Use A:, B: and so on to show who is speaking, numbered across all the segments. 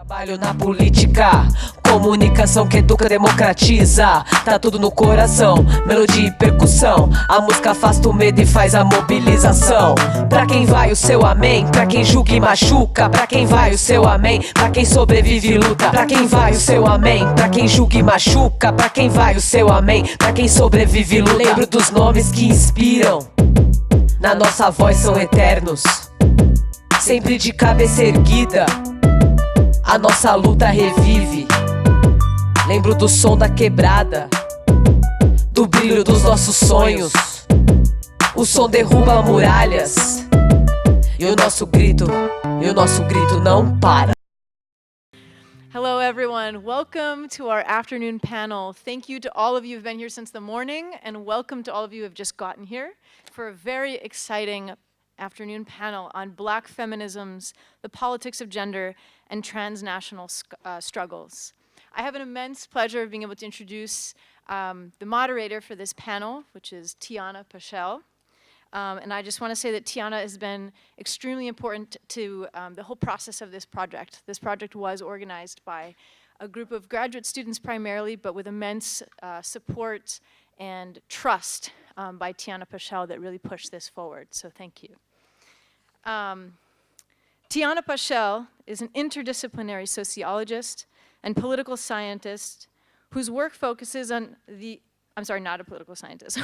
A: Trabalho na política, comunicação que educa, democratiza. Tá tudo no coração, melodia e percussão. A música afasta o medo e faz a mobilização. Pra quem vai o seu amém, pra quem julga e machuca. Pra quem vai o seu amém, pra quem sobrevive e luta. Pra quem vai o seu amém, pra quem julga e machuca. Pra quem vai o seu amém, pra quem sobrevive e luta. Lembro dos nomes que inspiram, na nossa voz são eternos. Sempre de cabeça erguida, a nossa luta revive. Lembro do som da quebrada, do brilho dos nossos sonhos. O som derruba muralhas, e o nosso grito não para.
B: Hello everyone, welcome to our afternoon panel. Thank you to all of you who've been here since the morning, and welcome to all of you who have just gotten here for a very exciting afternoon panel on Black feminisms, the politics of gender, and transnational struggles. I have an immense pleasure of being able to introduce the moderator for this panel, which is Tiana Pachel. And I just want to say that Tiana has been extremely important to the whole process of this project. This project was organized by a group of graduate students primarily, but with immense support and trust by Tiana Pachel that really pushed this forward, so thank you. Tiana Pachel is an interdisciplinary sociologist and political scientist whose work focuses on not a political scientist,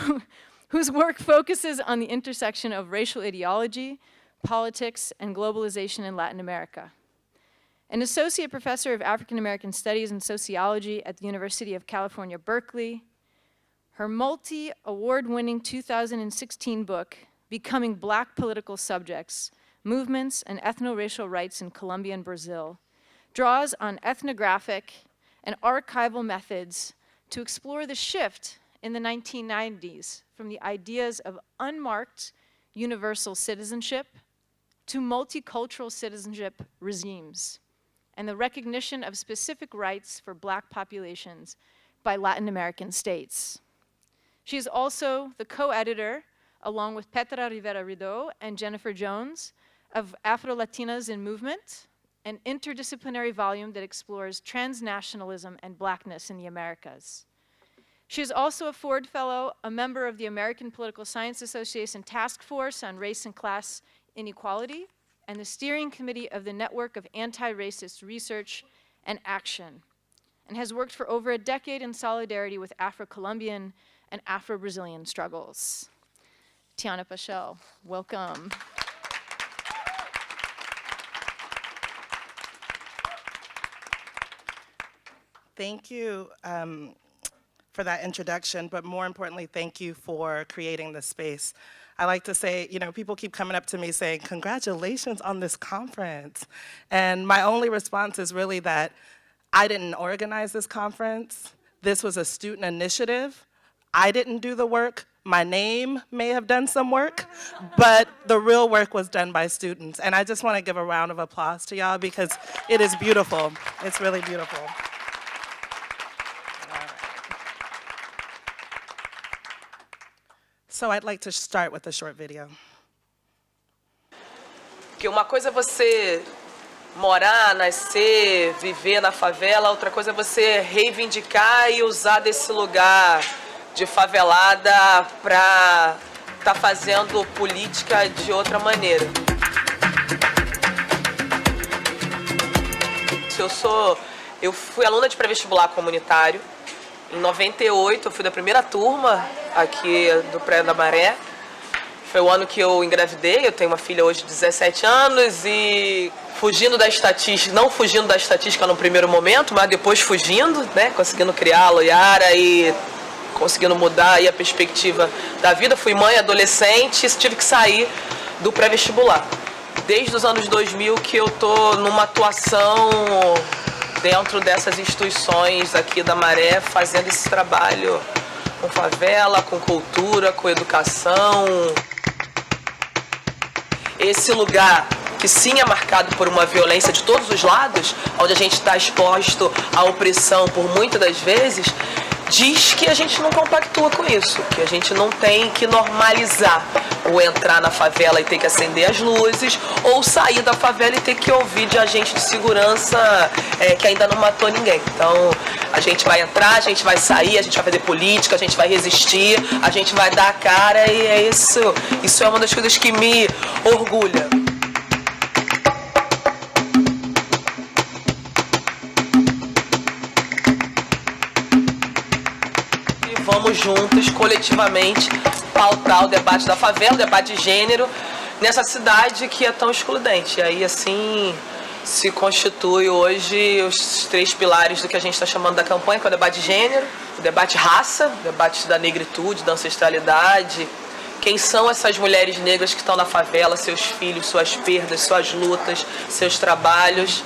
B: whose work focuses on the intersection of racial ideology, politics, and globalization in Latin America. An associate professor of African American Studies and Sociology at the University of California, Berkeley, her multi-award-winning 2016 book, Becoming Black Political Subjects, Movements and Ethno-Racial Rights in Colombia and Brazil, draws on ethnographic and archival methods to explore the shift in the 1990s from the ideas of unmarked universal citizenship to multicultural citizenship regimes and the recognition of specific rights for Black populations by Latin American states. She is also the co-editor, along with Petra Rivera Rideau and Jennifer Jones, of Afro-Latinas in Movement, an interdisciplinary volume that explores transnationalism and Blackness in the Americas. She is also a Ford Fellow, a member of the American Political Science Association Task Force on Race and Class Inequality, and the steering committee of the Network of Anti-Racist Research and Action, and has worked for over a decade in solidarity with Afro-Colombian and Afro-Brazilian struggles. Tiana Pachel, welcome.
C: Thank you for that introduction, but more importantly, thank you for creating this space. I like to say, people keep coming up to me saying, congratulations on this conference. And my only response is really that I didn't organize this conference. This was a student initiative. I didn't do the work. My name may have done some work, but the real work was done by students. And I just want to give a round of applause to y'all because it is beautiful. It's really beautiful. So I'd like to start with a short video.
A: Porque uma coisa é você morar, nascer, viver na favela, outra coisa é você reivindicar e usar desse lugar de favelada para estar fazendo política de outra maneira. Eu fui aluna de pré-vestibular comunitário. Em 98, eu fui da primeira turma aqui do Praia da Maré. Foi o ano que eu engravidei, eu tenho uma filha hoje de 17 anos e fugindo da estatística, não fugindo da estatística no primeiro momento, mas depois fugindo, né, conseguindo criar a Loiara e conseguindo mudar aí a perspectiva da vida. Fui mãe, adolescente, e tive que sair do pré-vestibular. Desde os anos 2000 que eu tô numa atuação dentro dessas instituições aqui da Maré, fazendo esse trabalho com favela, com cultura, com educação. Esse lugar que sim é marcado por uma violência de todos os lados, onde a gente está exposto à opressão por muitas das vezes, diz que a gente não compactua com isso, que a gente não tem que normalizar o entrar na favela e ter que acender as luzes, ou sair da favela e ter que ouvir de agente de segurança que ainda não matou ninguém. Então, a gente vai entrar, a gente vai sair, a gente vai fazer política, a gente vai resistir, a gente vai dar a cara, e é isso. Isso é uma das coisas que me orgulha. Vamos juntos, coletivamente, pautar o debate da favela, o debate de gênero, nessa cidade que é tão excludente. E aí, assim, se constitui hoje os 3 pilares do que a gente está chamando da campanha, que é o debate de gênero, o debate raça, o debate da negritude, da ancestralidade. Quem são essas mulheres negras que estão na favela, seus filhos, suas perdas, suas lutas, seus trabalhos.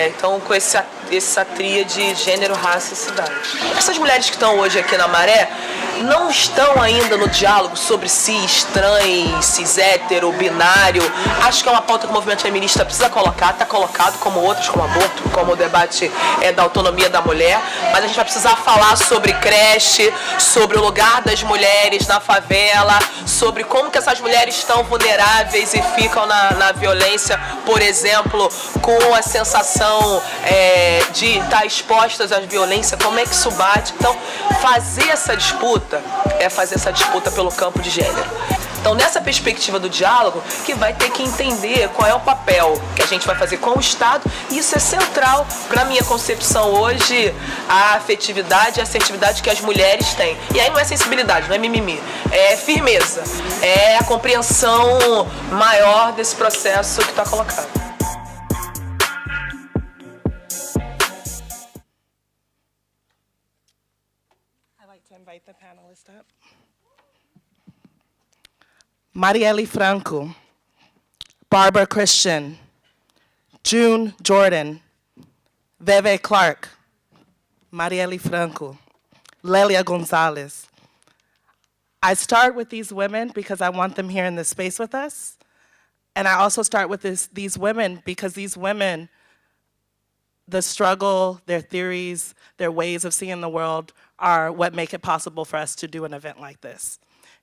A: Então, com essa tríade gênero, raça e cidade. Essas mulheres que estão hoje aqui na Maré não estão ainda no diálogo sobre cis, trans, cis hétero, binário. Acho que é uma pauta que o movimento feminista precisa colocar, está colocado, como outros, como aborto, como o debate da autonomia da mulher, mas a gente vai precisar falar sobre creche, sobre o lugar das mulheres na favela, sobre como que essas mulheres estão vulneráveis e ficam na violência, por exemplo, com a sensação de estar expostas à violência, como é que isso bate. Então, fazer essa disputa é fazer essa disputa pelo campo de gênero. Então, nessa perspectiva do diálogo, que vai ter que entender qual é o papel que a gente vai fazer com o Estado, e isso é central para a minha concepção hoje, a afetividade e a assertividade que as mulheres têm. E aí não é sensibilidade, não é mimimi, é firmeza, é a compreensão maior desse processo que está colocado.
C: I'd like to invite the panelists up. Marielle Franco, Barbara Christian, June Jordan, Veve Clark, Marielle Franco, Lelia Gonzalez. I start with these women because I want them here in this space with us. And I also start with these women because these women, the struggle, their theories, their ways of seeing the world are what make it possible for us to do an event like this.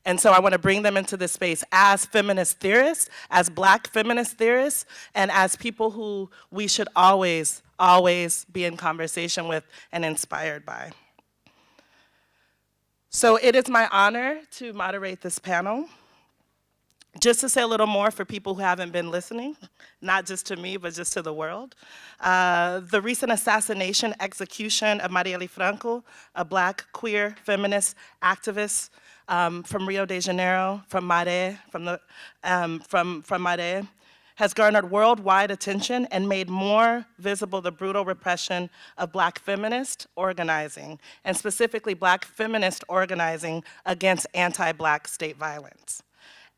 C: And so I want to bring them into this space as feminist theorists, as Black feminist theorists, and as people who we should always, always be in conversation with and inspired by. So it is my honor to moderate this panel. Just to say a little more for people who haven't been listening, not just to me, but just to the world. The recent assassination, execution of Marielle Franco, a Black, queer, feminist activist from Rio de Janeiro, from Maré, from Maré, has garnered worldwide attention and made more visible the brutal repression of Black feminist organizing, and specifically Black feminist organizing against anti-Black state violence.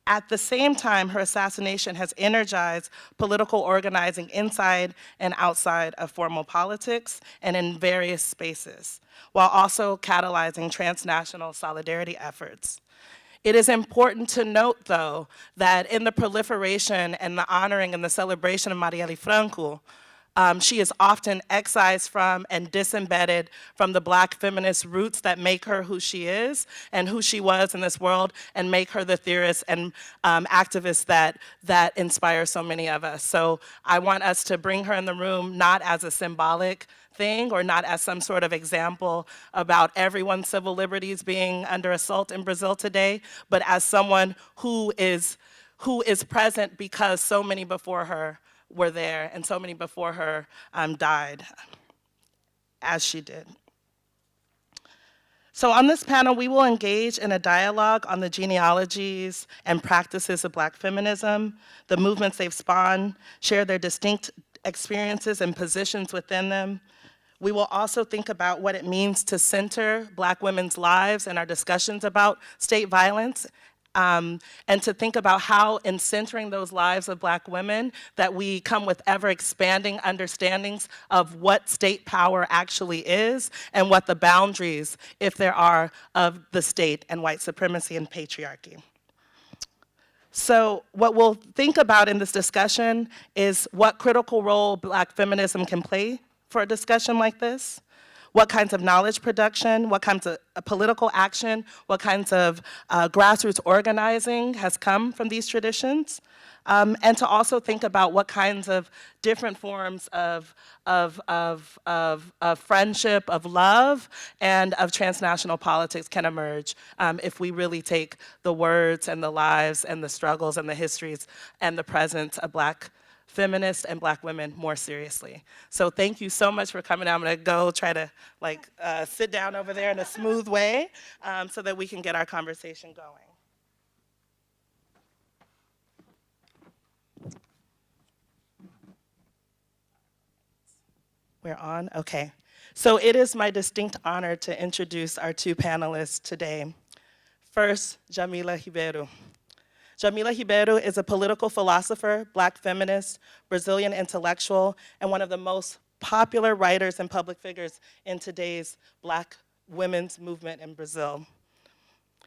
C: At the same time, her assassination has energized political organizing inside and outside of formal politics and in various spaces, while also catalyzing transnational solidarity efforts. It is important to note, though, that in the proliferation and the honoring and the celebration of Marielle Franco, she is often excised from and disembedded from the Black feminist roots that make her who she is and who she was in this world, and make her the theorist and activist that inspires so many of us. So I want us to bring her in the room not as a symbolic thing or not as some sort of example about everyone's civil liberties being under assault in Brazil today, but as someone who is present because so many before her were there, and so many before her died, as she did. So on this panel, we will engage in a dialogue on the genealogies and practices of Black feminism, the movements they've spawned, share their distinct experiences and positions within them. We will also think about what it means to center Black women's lives in our discussions about state violence, and to think about how in centering those lives of Black women that we come with ever-expanding understandings of what state power actually is and what the boundaries, if there are, of the state and white supremacy and patriarchy. So what we'll think about in this discussion is what critical role Black feminism can play for a discussion like this, what kinds of knowledge production, what kinds of political action, what kinds of grassroots organizing has come from these traditions, and to also think about what kinds of different forms of friendship, of love, and of transnational politics can emerge if we really take the words and the lives and the struggles and the histories and the presence of Black feminists and Black women more seriously. So thank you so much for coming. I'm gonna go try to sit down over there in a smooth way so that we can get our conversation going. We're on, okay. So it is my distinct honor to introduce our two panelists today. First, Jamila Ribeiro. Jamila Ribeiro is a political philosopher, Black feminist, Brazilian intellectual, and one of the most popular writers and public figures in today's Black women's movement in Brazil.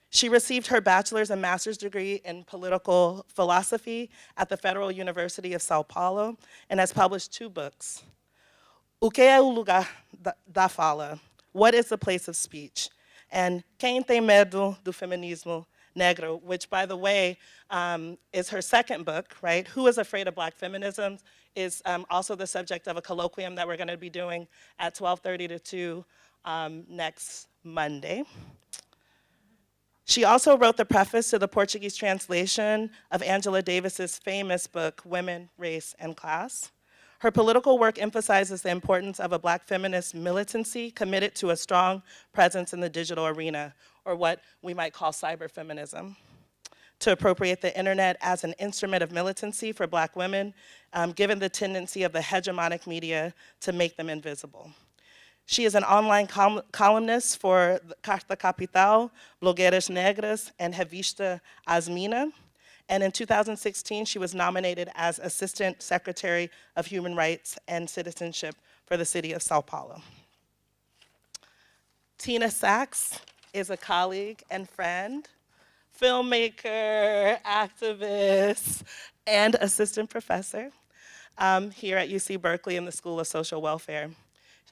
C: She received her bachelor's and master's degree in political philosophy at the Federal University of Sao Paulo and has published 2 books. O que é o lugar da fala? What is the place of speech? And Quem tem medo do feminismo negro, which, by the way, is her second book, right? Who is Afraid of Black Feminism, is also the subject of a colloquium that we're gonna be doing at 12:30 to 2 next Monday. She also wrote the preface to the Portuguese translation of Angela Davis's famous book, Women, Race, and Class. Her political work emphasizes the importance of a Black feminist militancy committed to a strong presence in the digital arena, or what we might call cyberfeminism, to appropriate the internet as an instrument of militancy for Black women, given the tendency of the hegemonic media to make them invisible. She is an online columnist for Carta Capital, Blogueiras Negras, and Revista Asmina. And in 2016, she was nominated as Assistant Secretary of Human Rights and Citizenship for the city of Sao Paulo. Tina Sachs is a colleague and friend, filmmaker, activist, and assistant professor here at UC Berkeley in the School of Social Welfare.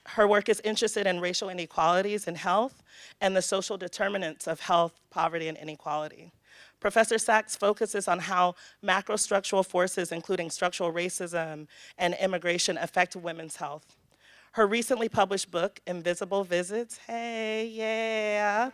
C: Her work is interested in racial inequalities in health and the social determinants of health, poverty, and inequality. Professor Sachs focuses on how macrostructural forces, including structural racism and immigration, affect women's health. Her recently published book, Invisible Visits, hey, yeah,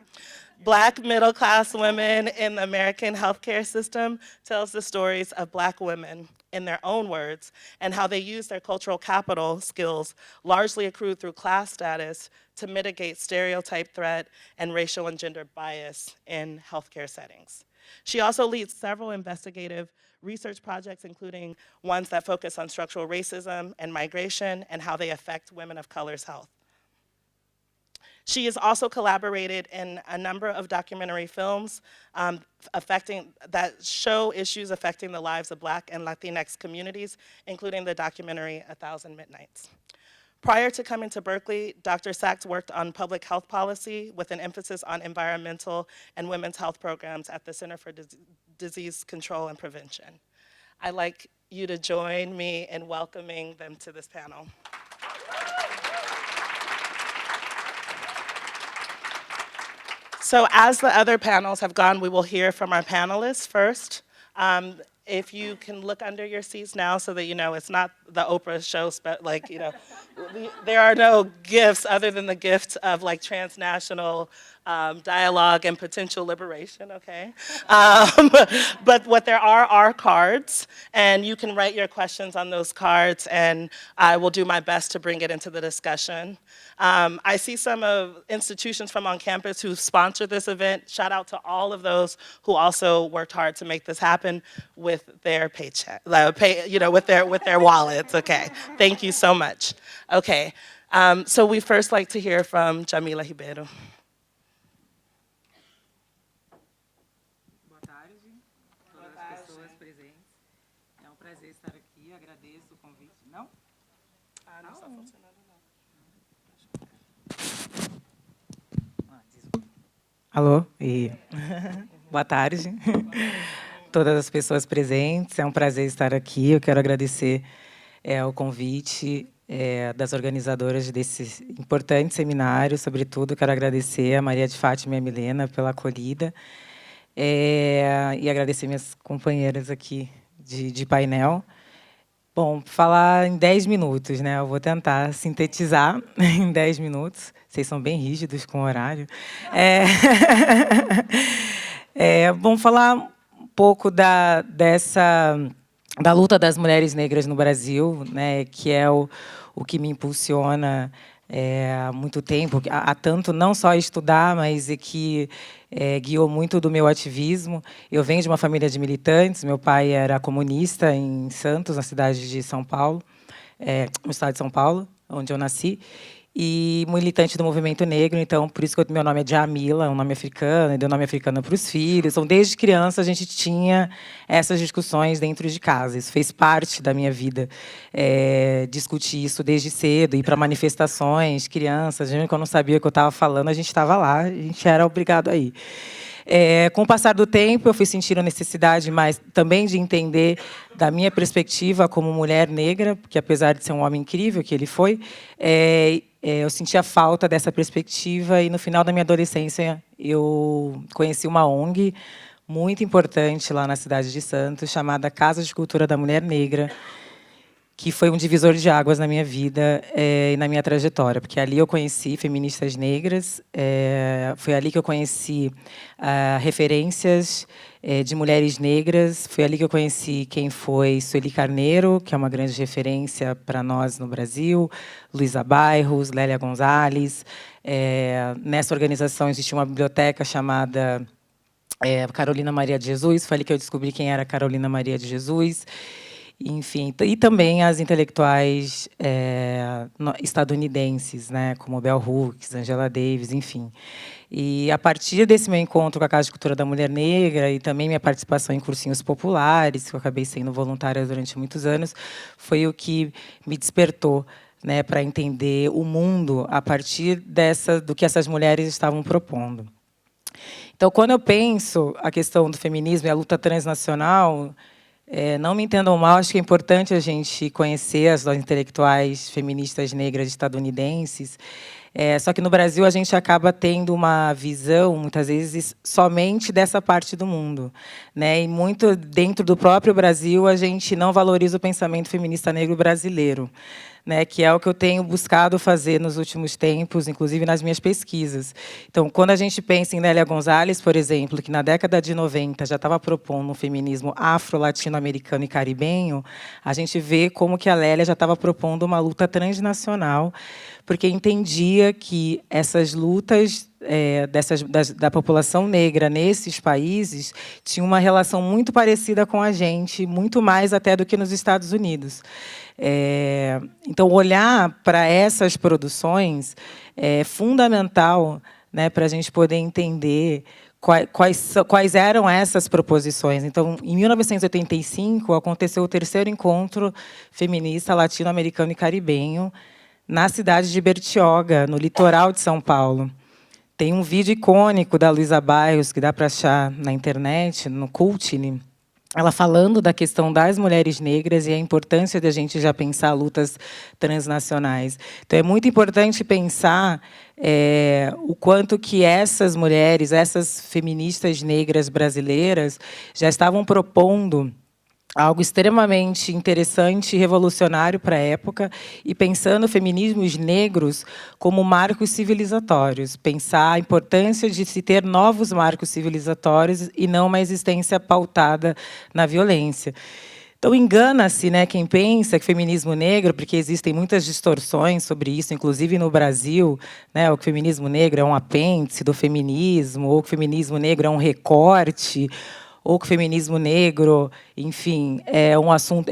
C: Black middle-class women in the American healthcare system, tells the stories of Black women in their own words and how they use their cultural capital skills, largely accrued through class status, to mitigate stereotype threat and racial and gender bias in healthcare settings. She also leads several investigative research projects, including ones that focus on structural racism and migration and how they affect women of color's health. She has also collaborated in a number of documentary films that show issues affecting the lives of Black and Latinx communities, including the documentary 1,000 Midnights. Prior to coming to Berkeley, Dr. Sachs worked on public health policy with an emphasis on environmental and women's health programs at the Center for Disease Control and Prevention. I'd like you to join me in welcoming them to this panel. So as the other panels have gone, we will hear from our panelists first. If you can look under your seats now so that you know it's not the Oprah show, there are no gifts other than the gift of transnational dialogue and potential liberation, okay? But what there are cards, and you can write your questions on those cards, and I will do my best to bring it into the discussion. I see some of institutions from on campus who sponsored this event. Shout out to all of those who also worked hard to make this happen with their paycheck, with their wallets, okay? Thank you so much. Okay, so we first like to hear from Jamila Ribeiro.
D: Boa tarde, todas as pessoas presentes. É prazer estar aqui, agradeço o convite. Não?
C: Não está funcionando,
D: não. Alô? Boa tarde. Todas as pessoas presentes, é prazer estar aqui. Eu quero agradecer o convite
E: das organizadoras desse importante seminário. Sobretudo, quero agradecer a Maria de Fátima e a Milena pela acolhida. E agradecer minhas companheiras aqui de painel. Bom, falar em 10 minutos, né? Eu vou tentar sintetizar em 10 minutos. Vocês são bem rígidos com o horário. Bom, falar um pouco da luta das mulheres negras no Brasil, né? Que é o que me impulsiona há muito tempo, há tanto não só estudar, mas que guiou muito do meu ativismo. Eu venho de uma família de militantes. Meu pai era comunista em Santos, na cidade de São Paulo, no estado de São Paulo, onde eu nasci, e militante do movimento negro. Então, por isso que meu nome é Djamila, um nome africano, e deu nome africano para os filhos. Então, desde criança, a gente tinha essas discussões dentro de casa. Isso fez parte da minha vida, discutir isso desde cedo, ir para manifestações, crianças. Quando eu não sabia o que eu estava falando, a gente estava lá, a gente era obrigado a ir. Com o passar do tempo, eu fui sentindo a necessidade mais também de entender da minha perspectiva como mulher negra, porque, apesar de ser um homem incrível, que ele foi, eu sentia falta dessa perspectiva. E, no final da minha adolescência, eu conheci uma ONG muito importante lá na cidade de Santos, chamada Casa de Cultura da Mulher Negra, que foi um divisor de águas na minha vida e na minha trajetória, porque ali eu conheci feministas negras, foi ali que eu conheci referências de mulheres negras, foi ali que eu conheci quem foi Sueli Carneiro, que é uma grande referência para nós no Brasil, Luísa Bairros, Lélia Gonzalez. Nessa organização existia uma biblioteca chamada Carolina Maria de Jesus, foi ali que eu descobri quem era Carolina Maria de Jesus. Enfim, e também as intelectuais estadunidenses, né, como Bell Hooks, Angela Davis, enfim. E, a partir desse meu encontro com a Casa de Cultura da Mulher Negra e também minha participação em cursinhos populares, que eu acabei sendo voluntária durante muitos anos, foi o que me despertou, né, para entender o mundo a partir do que essas mulheres estavam propondo. Então, quando eu penso a questão do feminismo e a luta transnacional, não me entendam mal, acho que é importante a gente conhecer as intelectuais feministas negras estadunidenses. Só que no Brasil a gente acaba tendo uma visão, muitas vezes, somente dessa parte do mundo, né? E muito dentro do próprio Brasil a gente não valoriza o pensamento feminista negro brasileiro, né, que é o que eu tenho buscado fazer nos últimos tempos, inclusive nas minhas pesquisas. Então, quando a gente pensa em Lélia Gonzalez, por exemplo, que na década de 90 já estava propondo um feminismo afro-latino-americano e caribenho, a gente vê como que a Lélia já estava propondo uma luta transnacional, porque entendia que essas lutas da população negra nesses países tinham uma relação muito parecida com a gente, muito mais até do que nos Estados Unidos. Então, olhar para essas produções é fundamental, né, para a gente poder entender quais eram essas proposições. Então, em 1985, aconteceu o terceiro encontro feminista latino-americano e caribenho na cidade de Bertioga, no litoral de São Paulo. Tem um vídeo icônico da Luísa Bairros, que dá para achar na internet, no Cultile, ela falando da questão das mulheres negras e a importância de a gente já pensar lutas transnacionais. Então, é muito importante pensar o quanto que essas mulheres, essas feministas negras brasileiras, já estavam propondo algo extremamente interessante e revolucionário para a época, e pensando feminismos negros como marcos civilizatórios, pensar a importância de se ter novos marcos civilizatórios e não uma existência pautada na violência. Então, engana-se, né, quem pensa que feminismo negro, porque existem muitas distorções sobre isso, inclusive no Brasil, né, o que o feminismo negro é um apêndice do feminismo, ou que o feminismo negro é um recorte, ou que o feminismo negro, enfim, é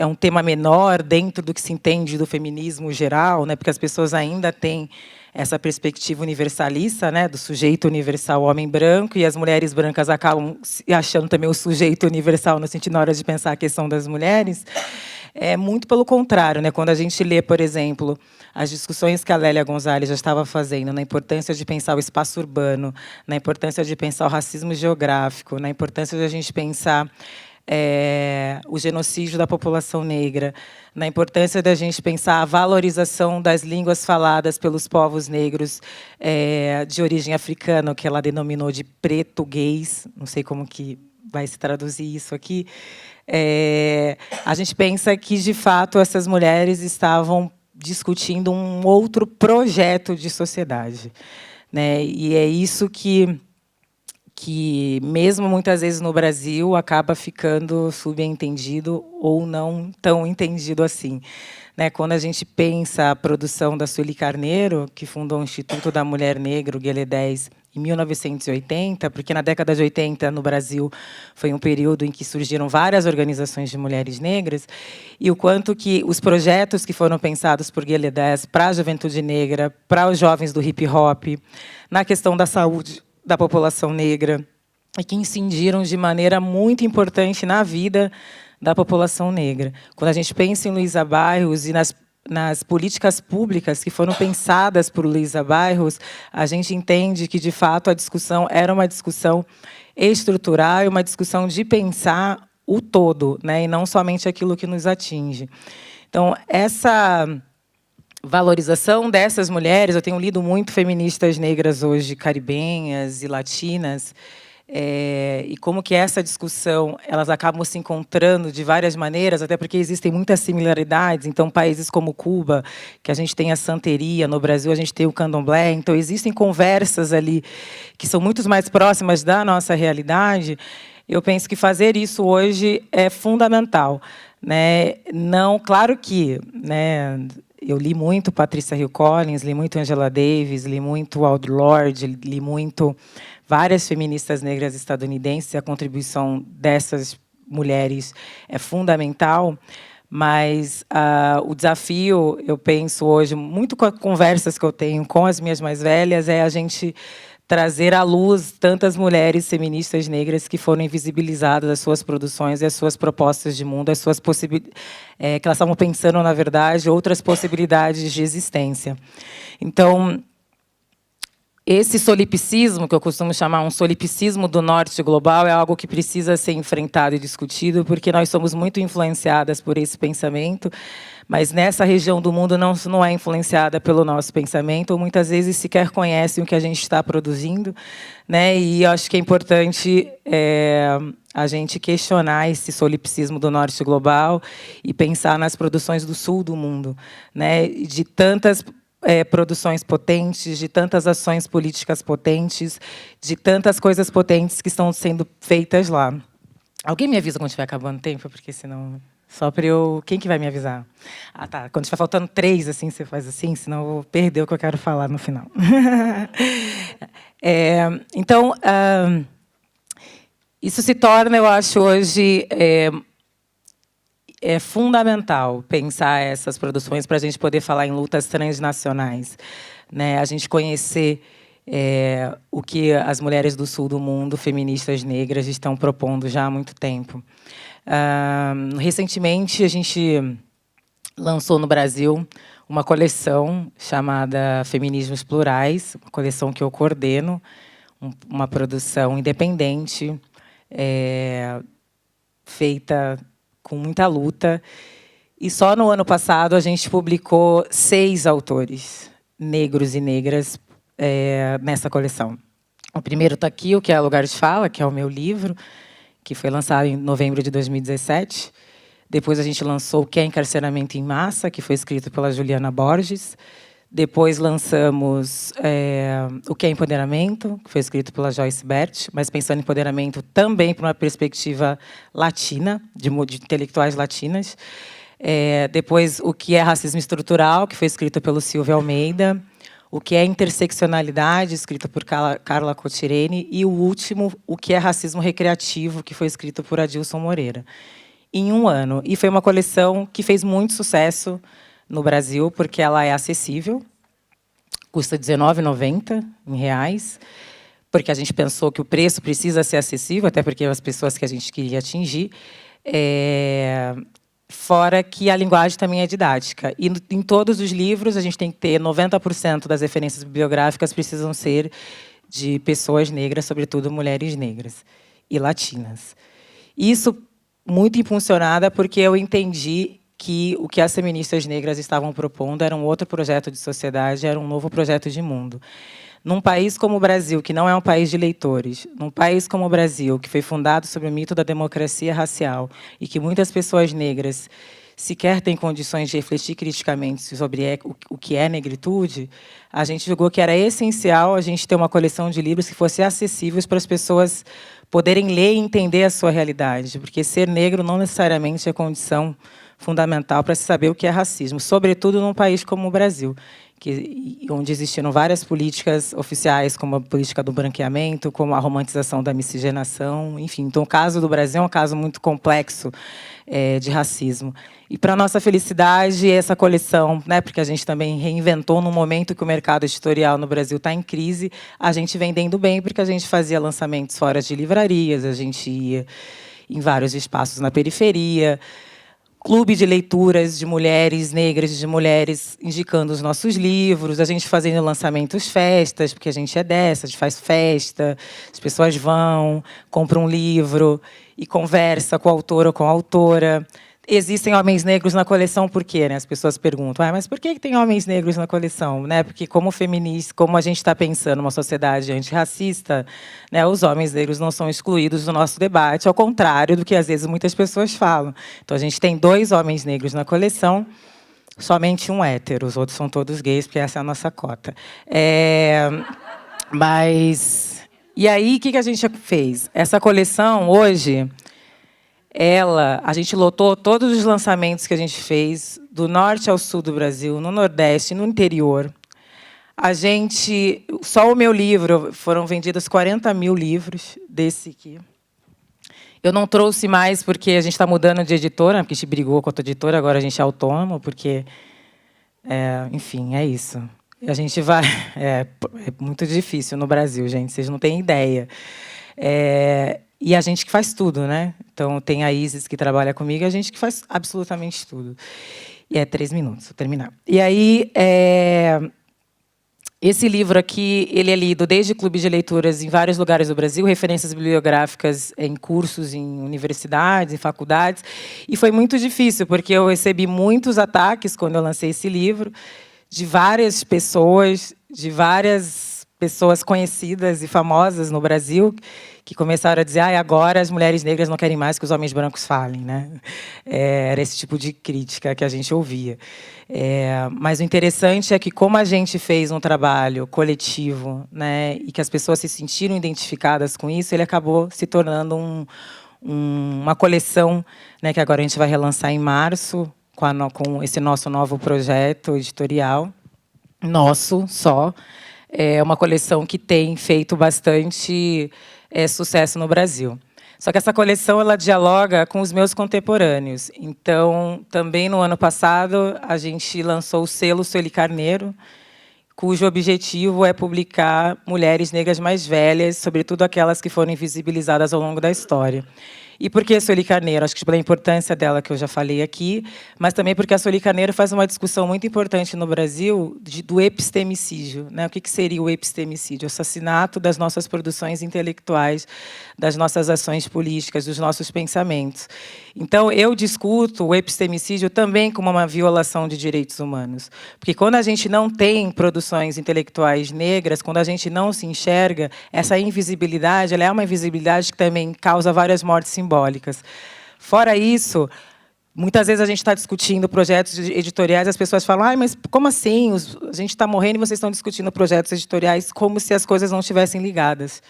E: um tema menor dentro do que se entende do feminismo geral, né? Porque as pessoas ainda têm essa perspectiva universalista, né, do sujeito universal homem branco, e as mulheres brancas acabam achando também o sujeito universal no sentido na hora de pensar a questão das mulheres. É muito pelo contrário, né? Quando a gente lê, por exemplo, as discussões que a Lélia Gonzalez já estava fazendo na importância de pensar o espaço urbano, na importância de pensar o racismo geográfico, na importância de a gente pensar o genocídio da população negra, na importância da gente pensar a valorização das línguas faladas pelos povos negros de origem africana, que ela denominou de português, não sei como que vai se traduzir isso aqui. A gente pensa que, de fato, essas mulheres estavam discutindo um outro projeto de sociedade, né? E é isso que mesmo muitas vezes no Brasil, acaba ficando subentendido ou não tão entendido assim. Né? Quando a gente pensa a produção da Sueli Carneiro, que fundou o Instituto da Mulher Negra, o Guelé 10, em 1980, porque na década de 80, no Brasil, foi um período em que surgiram várias organizações de mulheres negras, e o quanto que os projetos que foram pensados por Guelé 10 para a juventude negra, para os jovens do hip-hop, na questão da saúde da população negra, e que incidiram de maneira muito importante na vida da população negra. Quando a gente pensa em Luísa Bairros e nas políticas públicas que foram pensadas por Luísa Bairros, a gente entende que, de fato, a discussão era uma discussão estrutural e uma discussão de pensar o todo, né, e não somente aquilo que nos atinge. Então, essa valorização dessas mulheres, eu tenho lido muito feministas negras hoje, caribenhas e latinas, e como que essa discussão, elas acabam se encontrando de várias maneiras, até porque existem muitas similaridades. Então, países como Cuba, que a gente tem a santeria, no Brasil a gente tem o candomblé, então existem conversas ali que são muito mais próximas da nossa realidade. Eu penso que fazer isso hoje é fundamental, né? Não, claro que, né, eu li muito Patrícia Hill Collins, li muito Angela Davis, li muito Audre Lorde, li muito várias feministas negras estadunidenses, e a contribuição dessas mulheres é fundamental, mas o desafio, eu penso hoje, muito com as conversas que eu tenho com as minhas mais velhas, é a gente trazer à luz tantas mulheres feministas negras que foram invisibilizadas, as suas produções e as suas propostas de mundo, as suas possibilidades, que elas estavam pensando, na verdade, outras possibilidades de existência. Então, esse solipsismo, que eu costumo chamar um solipsismo do norte global, é algo que precisa ser enfrentado e discutido, porque nós somos muito influenciadas por esse pensamento, mas nessa região do mundo não é influenciada pelo nosso pensamento, ou muitas vezes sequer conhecem o que a gente está produzindo, né? E eu acho que é importante a gente questionar esse solipsismo do norte global e pensar nas produções do sul do mundo, né? De tantas produções potentes, de tantas ações políticas potentes, de tantas coisas potentes que estão sendo feitas lá. Alguém me avisa quando estiver acabando o tempo, porque senão... Só para eu... Quem que vai me avisar? Ah, tá. Quando estiver faltando 3, assim, você faz assim, senão eu vou perder o que eu quero falar no final. Então, isso se torna, eu acho, hoje... É fundamental pensar essas produções para a gente poder falar em lutas transnacionais, né? A gente conhecer o que as mulheres do sul do mundo, feministas negras, estão propondo já há muito tempo. Recentemente, a gente lançou no Brasil uma coleção chamada Feminismos Plurais, uma coleção que eu coordeno, uma produção independente, feita com muita luta. E só no ano passado a gente publicou 6 autores negros e negras nessa coleção. O primeiro está aqui, o que é Lugar de Fala, que é o meu livro, que foi lançado em novembro de 2017. Depois a gente lançou O que é Encarceramento em Massa, que foi escrito pela Juliana Borges. Depois lançamos O que é Empoderamento, que foi escrito pela Joyce Bert, mas pensando em empoderamento também por uma perspectiva latina, de intelectuais latinas. Depois O que é Racismo Estrutural, que foi escrito pelo Silvio Almeida. O que é Interseccionalidade, escrito por Carla Cotirene. E o último, O que é Racismo Recreativo, que foi escrito por Adilson Moreira. Em um ano. E foi uma coleção que fez muito sucesso no Brasil, porque ela é acessível, custa R$19,90 em reais, porque a gente pensou que o preço precisa ser acessível, até porque as pessoas que a gente queria atingir, fora que a linguagem também é didática. E em todos os livros a gente tem que ter 90% das referências bibliográficas precisam ser de pessoas negras, sobretudo mulheres negras e latinas. Isso muito impulsionada porque eu entendi que o que as feministas negras estavam propondo era um outro projeto de sociedade, era um novo projeto de mundo. Num país como o Brasil, que não é um país de eleitores, num país como o Brasil, que foi fundado sobre o mito da democracia racial e que muitas pessoas negras sequer têm condições de refletir criticamente sobre o que é negritude, a gente julgou que era essencial a gente ter uma coleção de livros que fosse acessíveis para as pessoas poderem ler e entender a sua realidade, porque ser negro não necessariamente é condição fundamental para se saber o que é racismo, sobretudo num país como o Brasil, onde existiram várias políticas oficiais, como a política do branqueamento, como a romantização da miscigenação, enfim. Então, o caso do Brasil é um caso muito complexo de racismo. E, para nossa felicidade, essa coleção, né, porque a gente também reinventou no momento que o mercado editorial no Brasil está em crise, a gente vendendo bem, porque a gente fazia lançamentos fora de livrarias, a gente ia em vários espaços na periferia, clube de leituras de mulheres negras, de mulheres indicando os nossos livros, a gente fazendo lançamentos, festas, porque a gente é dessa, a gente faz festa, as pessoas vão, compram um livro e conversa com o autor ou com a autora. Existem homens negros na coleção, por quê? Né? As pessoas perguntam, mas por que tem homens negros na coleção? Né? Porque, como feminista, como a gente está pensando numa sociedade antirracista, né, os homens negros não são excluídos do nosso debate, ao contrário do que, às vezes, muitas pessoas falam. Então, a gente tem 2 homens negros na coleção, somente um hétero, os outros são todos gays, porque essa é a nossa cota. Mas... E aí, o que a gente fez? Essa coleção, hoje... a gente lotou todos os lançamentos que a gente fez, do norte ao sul do Brasil, no Nordeste, no interior. Só o meu livro, foram vendidos 40 mil livros desse aqui. Eu não trouxe mais porque a gente está mudando de editora, porque a gente brigou com a outra editora, agora a gente é autônomo, porque, enfim, é isso. A gente vai... É muito difícil no Brasil, gente, vocês não têm ideia. E a gente que faz tudo, né? Então, tem a Isis que trabalha comigo, a gente que faz absolutamente tudo. E 3 minutos, vou terminar. E aí, esse livro aqui, ele é lido desde clube de leituras em vários lugares do Brasil, referências bibliográficas em cursos, em universidades, em faculdades. E foi muito difícil, porque eu recebi muitos ataques quando eu lancei esse livro, de várias pessoas conhecidas e famosas no Brasil, que começaram a dizer, agora as mulheres negras não querem mais que os homens brancos falem, né? Era esse tipo de crítica que a gente ouvia. Mas o interessante é que, como a gente fez um trabalho coletivo, né, e que as pessoas se sentiram identificadas com isso, ele acabou se tornando uma coleção, né, que agora a gente vai relançar em março, com esse nosso novo projeto editorial, nosso só. É uma coleção que tem feito bastante sucesso no Brasil. Só que essa coleção ela dialoga com os meus contemporâneos. Então, também no ano passado, a gente lançou o selo Sueli Carneiro, cujo objetivo é publicar mulheres negras mais velhas, sobretudo aquelas que foram invisibilizadas ao longo da história. E por que Sueli Carneiro? Acho que pela importância dela, que eu já falei aqui, mas também porque a Sueli Carneiro faz uma discussão muito importante no Brasil do epistemicídio. Né? O que seria o epistemicídio? O assassinato das nossas produções intelectuais, das nossas ações políticas, dos nossos pensamentos. Então, eu discuto o epistemicídio também como uma violação de direitos humanos. Porque, quando a gente não tem produções intelectuais negras, quando a gente não se enxerga, essa invisibilidade ela é uma invisibilidade que também causa várias mortes simbólicas. Fora isso, muitas vezes a gente está discutindo projetos editoriais, as pessoas falam, mas como assim? A gente está morrendo e vocês estão discutindo projetos editoriais como se as coisas não estivessem ligadas.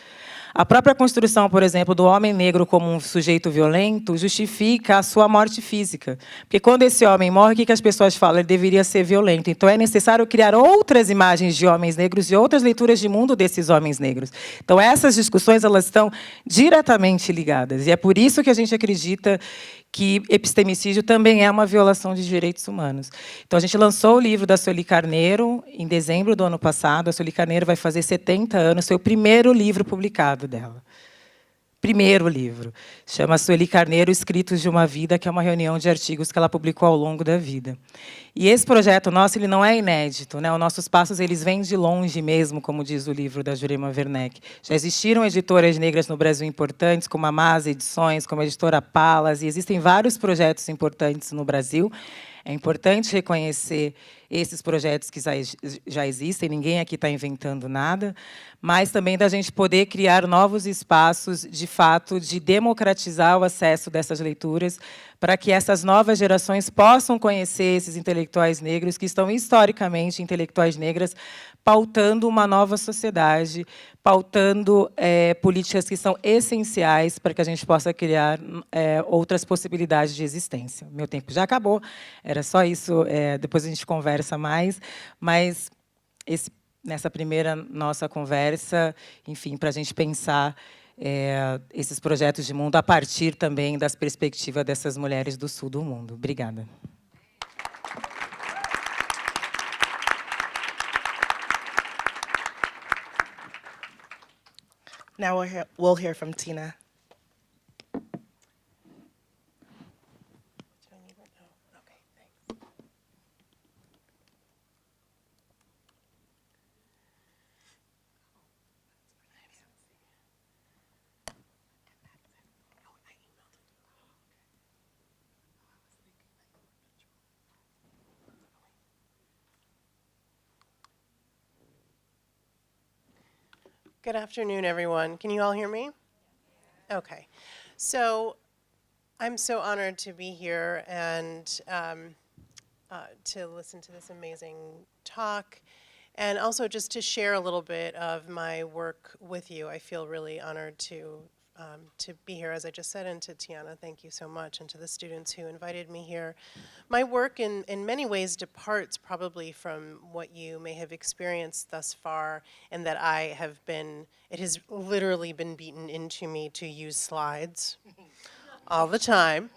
E: A própria construção, por exemplo, do homem negro como um sujeito violento justifica a sua morte física. Porque, quando esse homem morre, o que as pessoas falam? Ele deveria ser violento. Então, é necessário criar outras imagens de homens negros e outras leituras de mundo desses homens negros. Então, essas discussões elas estão diretamente ligadas. E é por isso que a gente acredita que epistemicídio também é uma violação de direitos humanos. Então, a gente lançou o livro da Sueli Carneiro em dezembro do ano passado. A Sueli Carneiro vai fazer 70 anos, foi o primeiro livro publicado dela. primeiro livro. Chama Sueli Carneiro, Escritos de uma Vida, que é uma reunião de artigos que ela publicou ao longo da vida. E esse projeto nosso, ele não é inédito, né? Os nossos passos, eles vêm de longe mesmo, como diz o livro da Jurema Werneck. Já existiram editoras negras no Brasil importantes, como a Mas Edições, como a editora Palas, e existem vários projetos importantes no Brasil. É importante reconhecer esses projetos que já existem, ninguém aqui está inventando nada, mas também da gente poder criar novos espaços, de fato, de democratizar o acesso dessas leituras, para que essas novas gerações possam conhecer esses intelectuais negros, que estão, historicamente, intelectuais negras, pautando uma nova sociedade, pautando políticas que são essenciais para que a gente possa criar outras possibilidades de existência. Meu tempo já acabou, era só isso, depois a gente conversa mais, mas nessa primeira nossa conversa, enfim, para a gente pensar esses projetos de mundo a partir também das perspectivas dessas mulheres do sul do mundo. Obrigada.
C: Now we'll hear from Tina.
F: Good afternoon, everyone. Can you all hear me? Okay. So I'm so honored to be here and to listen to this amazing talk, and also just to share a little bit of my work with you. I feel really honored to be here, as I just said, and to Tiana, thank you so much, and to the students who invited me here. My work in many ways departs probably from what you may have experienced thus far, and that it has literally been beaten into me to use slides all the time.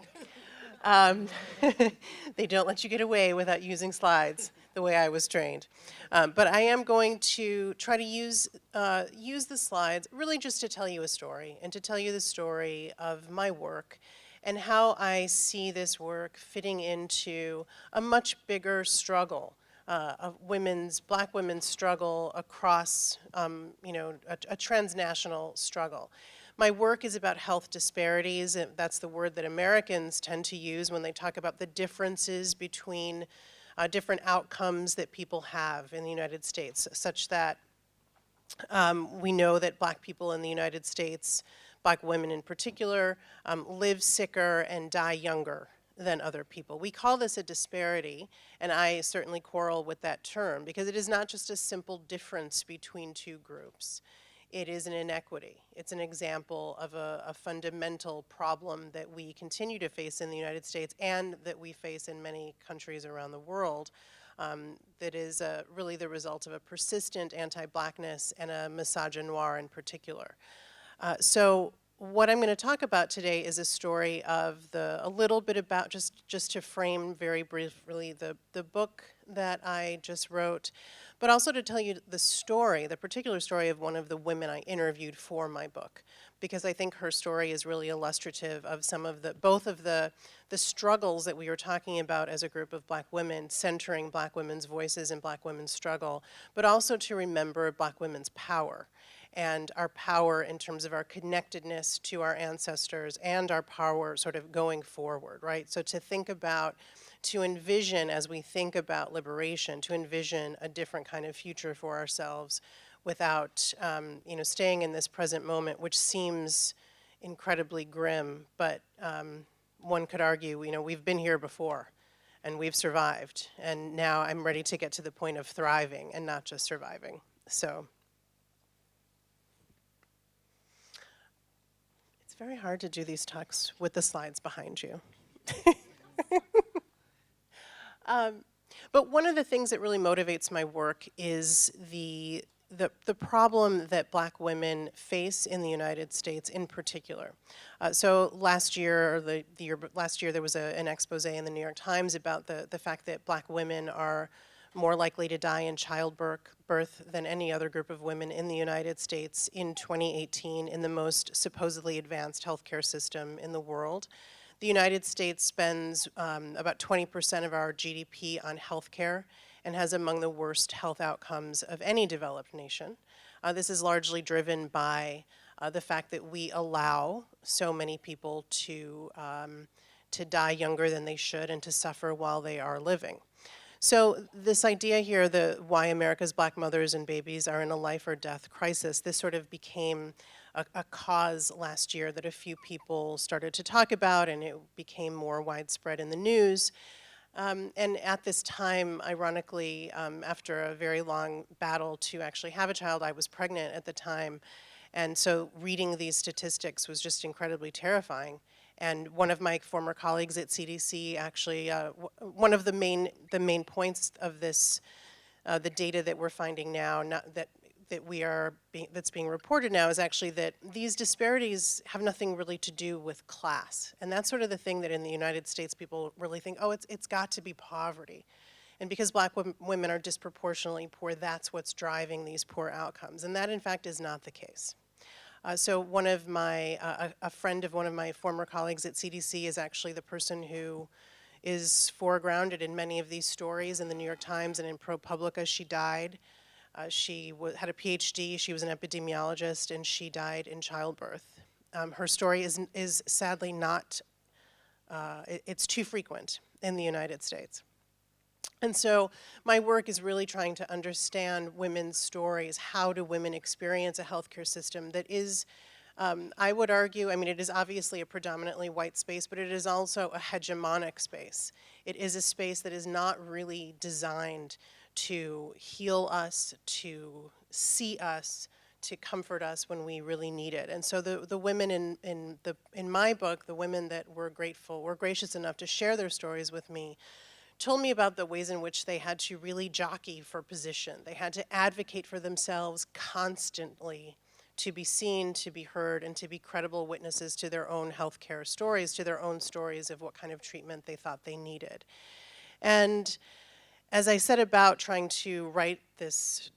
F: They don't let you get away without using slides the way I was trained. But I am going to try to use the slides really just to tell you a story, and to tell you the story of my work and how I see this work fitting into a much bigger struggle of Black women's struggle across, a transnational struggle. My work is about health disparities, and that's the word that Americans tend to use when they talk about the differences between different outcomes that people have in the United States, such that we know that Black people in the United States, Black women in particular, live sicker and die younger than other people. We call this a disparity, and I certainly quarrel with that term, because it is not just a simple difference between two groups. It is an inequity. It's an example of a fundamental problem that we continue to face in the United States and that we face in many countries around the world, that is really the result of a persistent anti-Blackness and a misogynoir in particular. So what I'm going to talk about today is a story of a little bit about, just to frame very briefly the book that I just wrote, but also to tell you the particular story of one of the women I interviewed for my book, because I think her story is really illustrative of both of the struggles that we were talking about as a group of Black women, centering Black women's voices and Black women's struggle, but also to remember Black women's power, and our power in terms of our connectedness to our ancestors and our power sort of going forward, right? So to envision, as we think about liberation, to envision a different kind of future for ourselves without, staying in this present moment, which seems incredibly grim, but one could argue, we've been here before, and we've survived, and now I'm ready to get to the point of thriving and not just surviving. So it's very hard to do these talks with the slides behind you. But one of the things that really motivates my work is the problem that Black women face in the United States in particular. So last year, last year, there was an expose in the New York Times about the fact that Black women are more likely to die in childbirth than any other group of women in the United States in 2018 in the most supposedly advanced healthcare system in the world. The United States spends about 20% of our GDP on healthcare and has among the worst health outcomes of any developed nation. This is largely driven by the fact that we allow so many people to die younger than they should and to suffer while they are living. So this idea here, why America's black mothers and babies are in a life or death crisis, this sort of became a cause last year that a few people started to talk about, and it became more widespread in the news. And at this time, ironically, after a very long battle to actually have a child, I was pregnant at the time. And so reading these statistics was just incredibly terrifying. And one of my former colleagues at CDC actually, one of the main points of this, the data that we're finding now, that's being reported now, is actually that these disparities have nothing really to do with class. And that's sort of the thing that in the United States people really think, oh, it's got to be poverty. And because black women are disproportionately poor, that's what's driving these poor outcomes. And that, in fact, is not the case. So one of my, a friend of one of my former colleagues at CDC is actually the person who is foregrounded in many of these stories in the New York Times and in ProPublica. She died. She had a PhD. She was an epidemiologist, and she died in childbirth. Her story is sadly not, it's too frequent in the United States. And so my work is really trying to understand women's stories. How do women experience a healthcare system that is, I would argue, I mean, it is obviously a predominantly white space, but it is also a hegemonic space. It is a space that is not really designed to heal us, to see us, to comfort us when we really need it. And so the women in my book, the women that were gracious enough to share their stories with me, told me about the ways in which they had to really jockey for position. They had to advocate for themselves constantly to be seen, to be heard, and to be credible witnesses to their own healthcare stories, to their own stories of what kind of treatment they thought they needed. And as I said about trying to write these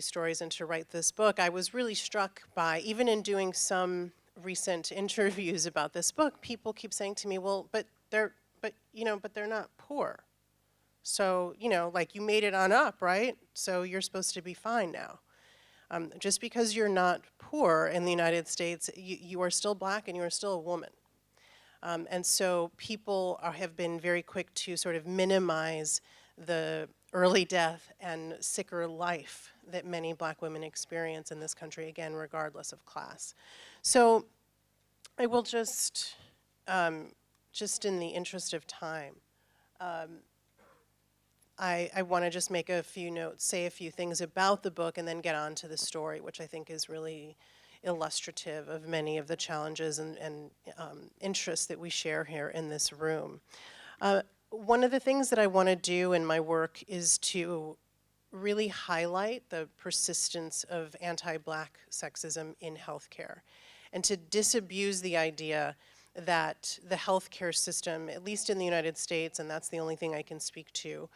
F: stories and to write this book, I was really struck by, even in doing some recent interviews about this book, people keep saying to me, well, but they're not poor. So, like, you made it on up, right? So you're supposed to be fine now. Just because you're not poor in the United States, you are still black and you are still a woman. And so people have been very quick to sort of minimize the early death and sicker life that many black women experience in this country, again, regardless of class. So I will just in the interest of time, I want to just make a few notes, say a few things about the book, and then get on to the story, which I think is really illustrative of many of the challenges and interests that we share here in this room. One of the things that I want to do in my work is to really highlight the persistence of anti-black sexism in healthcare, and to disabuse the idea that the healthcare system, at least in the United States, and that's the only thing I can speak to,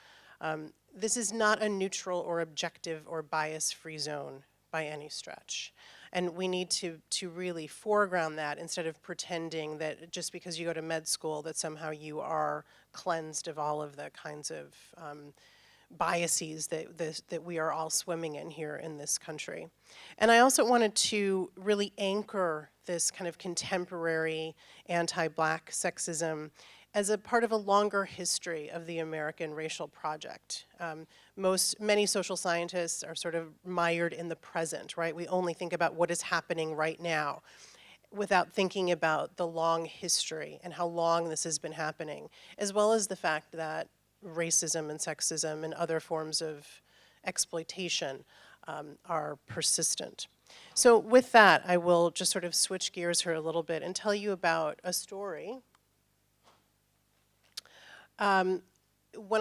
F: this is not a neutral or objective or bias-free zone by any stretch. And we need to really foreground that instead of pretending that just because you go to med school that somehow you are cleansed of all of the kinds of biases that we are all swimming in here in this country. And I also wanted to really anchor this kind of contemporary anti-black sexism as a part of a longer history of the American racial project. Many social scientists are sort of mired in the present, right? We only think about what is happening right now without thinking about the long history and how long this has been happening, as well as the fact that racism and sexism and other forms of exploitation are persistent. So with that, I will just sort of switch gears here a little bit and tell you about a story. When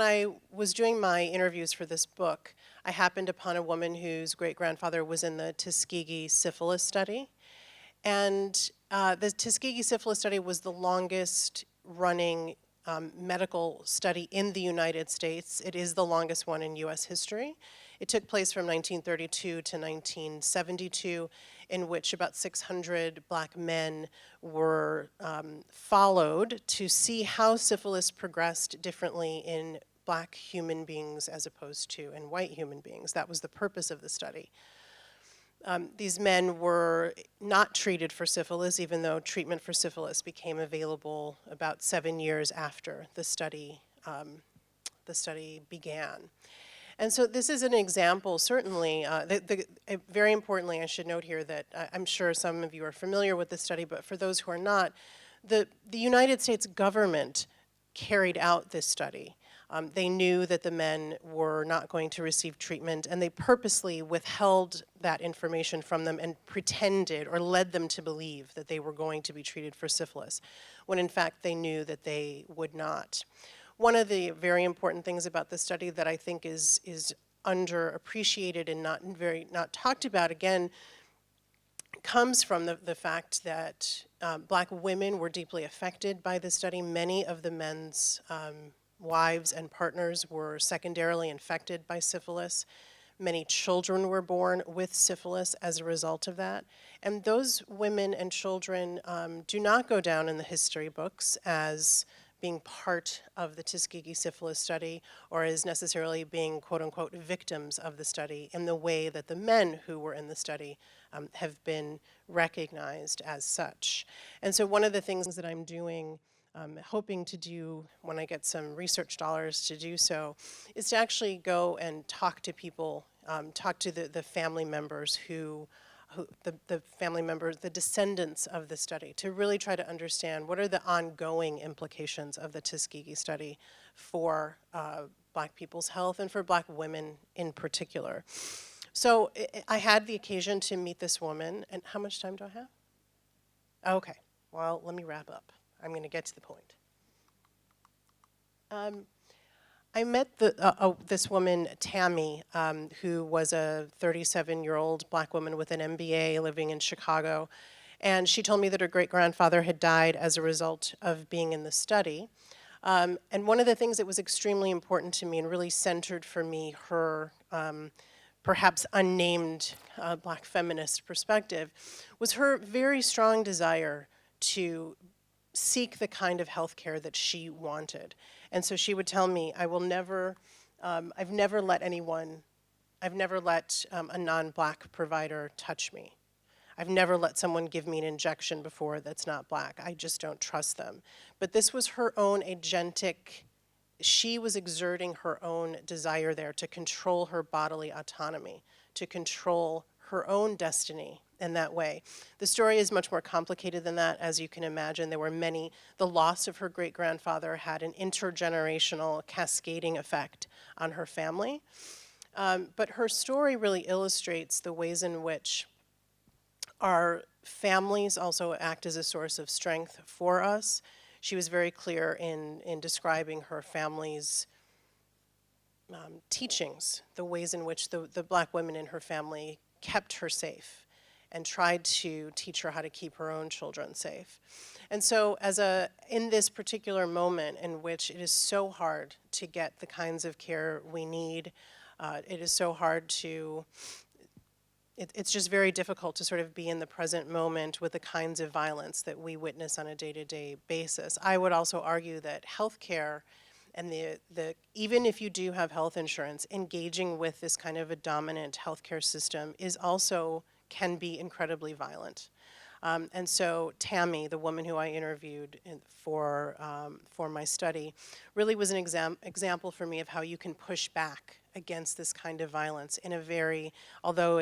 F: I was doing my interviews for this book, I happened upon a woman whose great-grandfather was in the Tuskegee syphilis study. And the Tuskegee syphilis study was the longest running medical study in the United States. It is the longest one in US history. It took place from 1932 to 1972, in which about 600 Black men were followed to see how syphilis progressed differently in Black human beings as opposed to in white human beings. That was the purpose of the study. These men were not treated for syphilis, even though treatment for syphilis became available about 7 years after the study began. And so this is an example, certainly, very importantly, I should note here that I'm sure some of you are familiar with this study, but for those who are not, the United States government carried out this study. They knew that the men were not going to receive treatment, and they purposely withheld that information from them and pretended or led them to believe that they were going to be treated for syphilis, when in fact they knew that they would not. One of the very important things about this study that I think is underappreciated and not talked about, again, comes from the fact that Black women were deeply affected by this study. Many of the men's wives and partners were secondarily infected by syphilis. Many children were born with syphilis as a result of that. And those women and children do not go down in the history books as being part of the Tuskegee syphilis study or as necessarily being quote-unquote victims of the study in the way that the men who were in the study have been recognized as such. And so one of the things that I'm doing, hoping to do when I get some research dollars to do so, is to actually go and talk to people, talk to the family members the descendants of the study, to really try to understand what are the ongoing implications of the Tuskegee study for Black people's health and for Black women in particular. So I had the occasion to meet this woman, and how much time do I have? Okay, well, let me wrap up. I'm going to get to the point. I met this woman, Tammy, who was a 37-year-old Black woman with an MBA living in Chicago. And she told me that her great-grandfather had died as a result of being in the study. And one of the things that was extremely important to me and really centered for me her perhaps unnamed Black feminist perspective was her very strong desire to seek the kind of health care that she wanted. And so she would tell me, I've never let a non-Black provider touch me. I've never let someone give me an injection before that's not Black. I just don't trust them. But this was her own agentic, she was exerting her own desire there to control her bodily autonomy, to control her own destiny in that way. The story is much more complicated than that, as you can imagine. There were the loss of her great-grandfather had an intergenerational cascading effect on her family. But her story really illustrates the ways in which our families also act as a source of strength for us. She was very clear in describing her family's teachings, the ways in which the Black women in her family kept her safe and tried to teach her how to keep her own children safe. And so in this particular moment in which it is so hard to get the kinds of care we need, it is so hard it's just very difficult to sort of be in the present moment with the kinds of violence that we witness on a day-to-day basis. I would also argue that healthcare and even if you do have health insurance, engaging with this kind of a dominant healthcare system can be incredibly violent. And so Tammy, the woman who I interviewed for my study, really was an example for me of how you can push back against this kind of violence in a very, although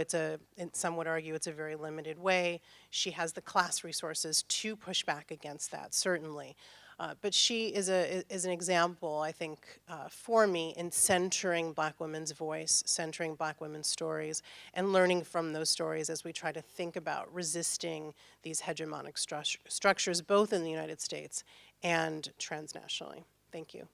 F: some would argue it's a very limited way. She has the class resources to push back against that, certainly. But she is an example, I think, for me in centering Black women's voice, centering Black women's stories, and learning from those stories as we try to think about resisting these hegemonic structures, both in the United States and transnationally. Thank you.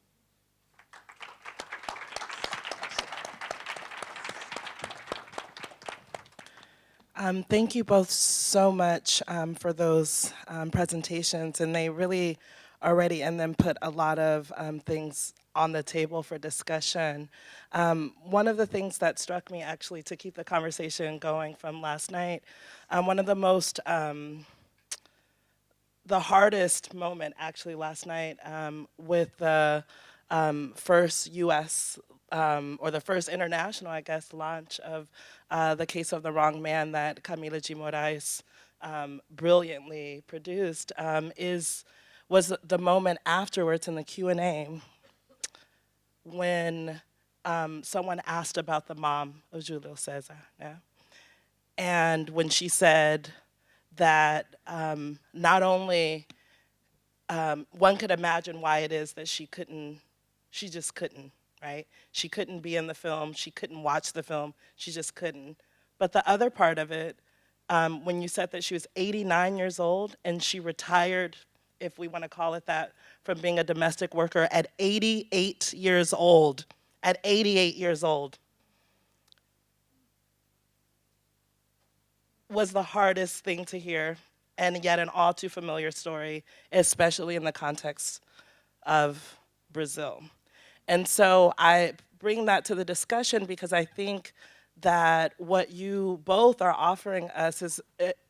C: Thank you both so much for those presentations, and they really already, and then put a lot of things on the table for discussion. One of the things that struck me, actually, to keep the conversation going from last night, one of the most, the hardest moment, actually, last night with the first U.S. Or the first international, I guess, launch of The Case of the Wrong Man that Camila G. Moraes brilliantly produced was the moment afterwards in the Q&A when someone asked about the mom of Julio Cesar, yeah? And when she said that not only one could imagine why it is that she just couldn't, right? She couldn't be in the film, she couldn't watch the film, she just couldn't. But the other part of it, when you said that she was 89 years old and she retired, if we want to call it that, from being a domestic worker at 88 years old, at 88 years old, was the hardest thing to hear, and yet an all too familiar story, especially in the context of Brazil. And so I bring that to the discussion because I think that what you both are offering us is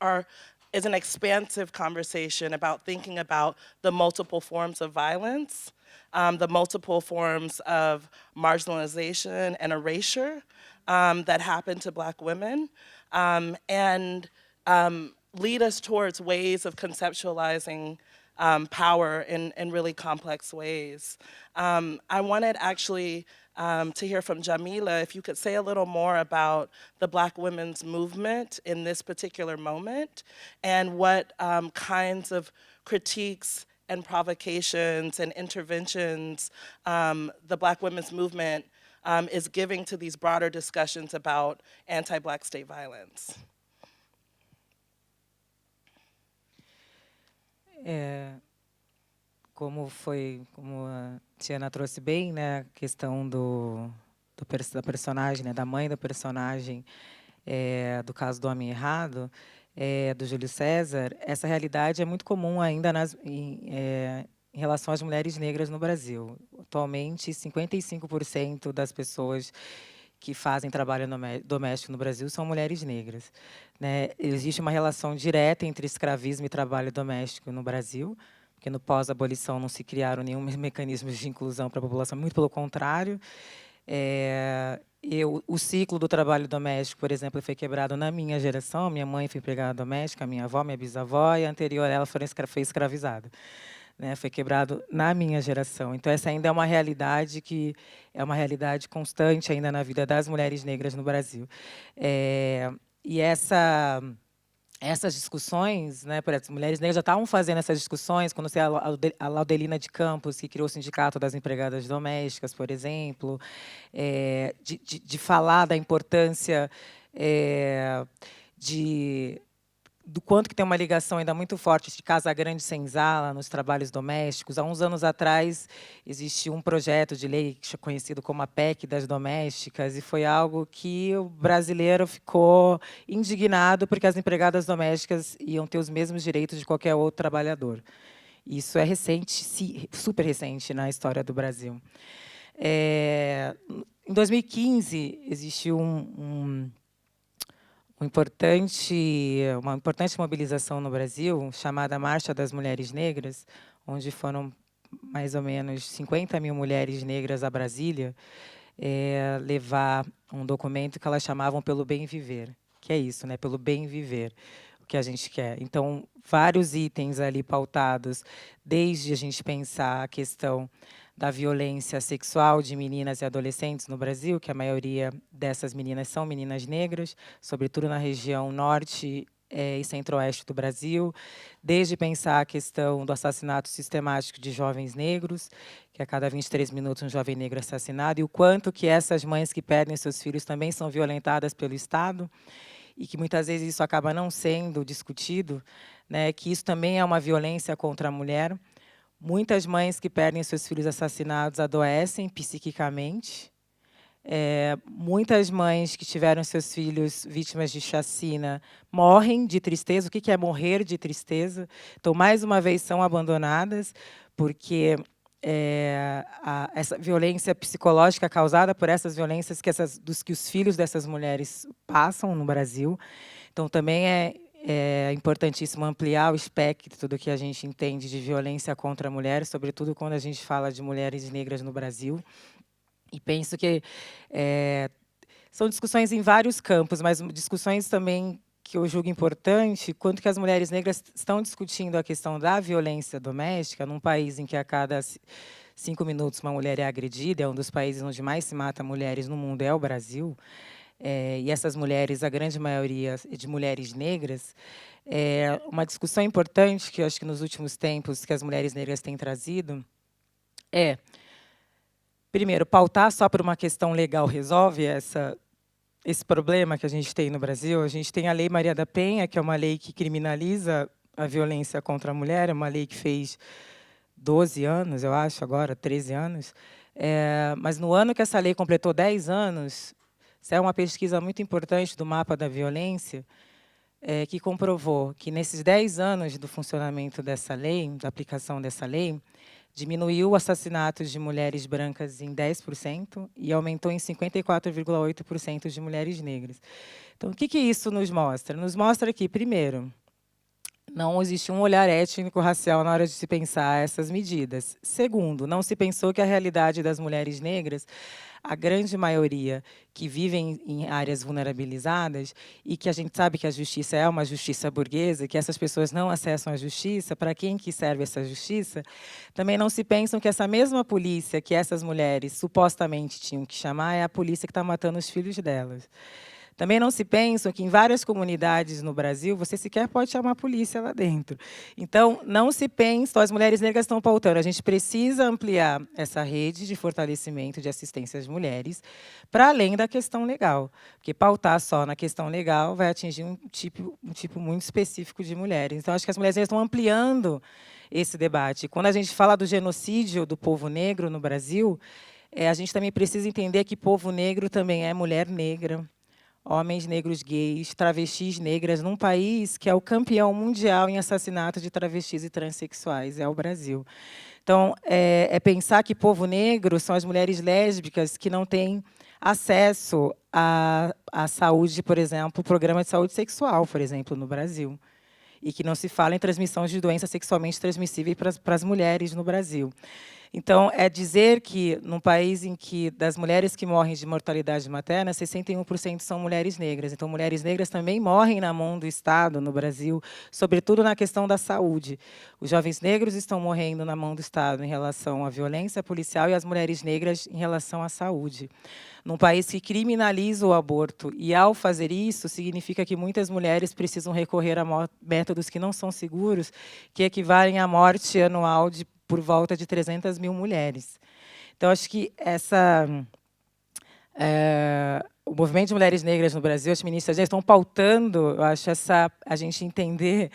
C: an expansive conversation about thinking about the multiple forms of violence, the multiple forms of marginalization and erasure that happen to Black women, and lead us towards ways of conceptualizing power in really complex ways. I wanted actually to hear from Jamila, if you could say a little more about the Black women's movement in this particular moment and what kinds of critiques and provocations and interventions the Black women's movement is giving to these broader discussions about anti-Black state violence.
E: Como a Tiana trouxe bem, né, a questão da personagem, né, da mãe da personagem, do caso do Homem Errado, do Júlio César, essa realidade é muito comum ainda em relação às mulheres negras no Brasil. Atualmente, 55% das pessoas que fazem trabalho doméstico no Brasil são mulheres negras, né? Existe uma relação direta entre escravismo e trabalho doméstico no Brasil, porque no pós-abolição não se criaram nenhum mecanismo de inclusão para a população, muito pelo contrário. O ciclo do trabalho doméstico, por exemplo, foi quebrado na minha geração. Minha mãe foi empregada doméstica, minha avó, minha bisavó, e a anterior ela foi escravizada. Né, foi quebrado na minha geração. Então, essa ainda é uma realidade que é uma realidade constante ainda na vida das mulheres negras no Brasil. E essas discussões, né, por exemplo, as mulheres negras já estavam fazendo essas discussões quando você a Laudelina de Campos, que criou o Sindicato das Empregadas Domésticas, por exemplo, de falar da importância do quanto que tem uma ligação ainda muito forte de Casa Grande Senzala nos trabalhos domésticos. Há uns anos atrás, existiu um projeto de lei conhecido como a PEC das domésticas, e foi algo que o brasileiro ficou indignado porque as empregadas domésticas iam ter os mesmos direitos de qualquer outro trabalhador. Isso é recente, super recente na história do Brasil. Em 2015, existiu uma importante mobilização no Brasil, chamada Marcha das Mulheres Negras, onde foram mais ou menos 50 mil mulheres negras a Brasília levar um documento que elas chamavam pelo bem viver, que é isso, né? Pelo bem viver, o que a gente quer. Então, vários itens ali pautados, desde a gente pensar a questão da violência sexual de meninas e adolescentes no Brasil, que a maioria dessas meninas são meninas negras, sobretudo na região norte e centro-oeste do Brasil, desde pensar a questão do assassinato sistemático de jovens negros, que a cada 23 minutos um jovem negro é assassinado, e o quanto que essas mães que perdem seus filhos também são violentadas pelo Estado, e que muitas vezes isso acaba não sendo discutido, né, que isso também é uma violência contra a mulher. Muitas mães que perdem seus filhos assassinados adoecem psiquicamente, Muitas mães que tiveram seus filhos vítimas de chacina morrem de tristeza. O que é morrer de tristeza? Então, mais uma vez, são abandonadas, porque essa violência psicológica causada por essas violências que os filhos dessas mulheres passam no Brasil. Então, também é importantíssimo ampliar o espectro do que a gente entende de violência contra a mulher, sobretudo quando a gente fala de mulheres negras no Brasil. E penso que são discussões em vários campos, mas discussões também que eu julgo importante, quanto que as mulheres negras estão discutindo a questão da violência doméstica, num país em que a cada 5 minutos uma mulher é agredida, é um dos países onde mais se mata mulheres no mundo, é o Brasil. E essas mulheres, a grande maioria de mulheres negras, uma discussão importante que eu acho que nos últimos tempos que as mulheres negras têm trazido primeiro, pautar só por uma questão legal resolve esse problema que a gente tem no Brasil. A gente tem a Lei Maria da Penha, que é uma lei que criminaliza a violência contra a mulher, é uma lei que fez 12 anos, eu acho, agora, 13 anos. Mas no ano que essa lei completou 10 anos, isso é uma pesquisa muito importante do Mapa da Violência, que comprovou que, nesses 10 anos do funcionamento dessa lei, da aplicação dessa lei, diminuiu o assassinato de mulheres brancas em 10% e aumentou em 54,8% de mulheres negras. Então, o que isso nos mostra? Nos mostra que, primeiro, não existe um olhar étnico-racial na hora de se pensar essas medidas. Segundo, não se pensou que a realidade das mulheres negras, a grande maioria que vivem em áreas vulnerabilizadas, e que a gente sabe que a justiça é uma justiça burguesa, que essas pessoas não acessam a justiça, para quem que serve essa justiça, também não se pensam que essa mesma polícia que essas mulheres supostamente tinham que chamar é a polícia que está matando os filhos delas. Também não se pensam que, em várias comunidades no Brasil, você sequer pode chamar a polícia lá dentro. Então, não se pensa, as mulheres negras estão pautando, a gente precisa ampliar essa rede de fortalecimento de assistência às mulheres, para além da questão legal. Porque pautar só na questão legal vai atingir um tipo muito específico de mulheres. Então, acho que as mulheres negras estão ampliando esse debate. Quando a gente fala do genocídio do povo negro no Brasil, a gente também precisa entender que povo negro também é mulher negra, homens negros gays, travestis negras, num país que é o campeão mundial em assassinato de travestis e transexuais, é o Brasil. Então, pensar que povo negro são as mulheres lésbicas que não têm acesso à saúde, por exemplo, o programa de saúde sexual, por exemplo, no Brasil, e que não se fala em transmissão de doenças sexualmente transmissíveis para as mulheres no Brasil. Então, é dizer que, num país em que, das mulheres que morrem de mortalidade materna, 61% são mulheres negras. Então, mulheres negras também morrem na mão do Estado, no Brasil, sobretudo na questão da saúde. Os jovens negros estão morrendo na mão do Estado em relação à violência policial e as mulheres negras em relação à saúde. Num país que criminaliza o aborto, e, ao fazer isso, significa que muitas mulheres precisam recorrer a métodos que não são seguros, que equivalem à morte anual de por volta de 300 mil mulheres. Então, acho que o movimento de mulheres negras no Brasil, as feministas já estão pautando, eu acho, a gente entender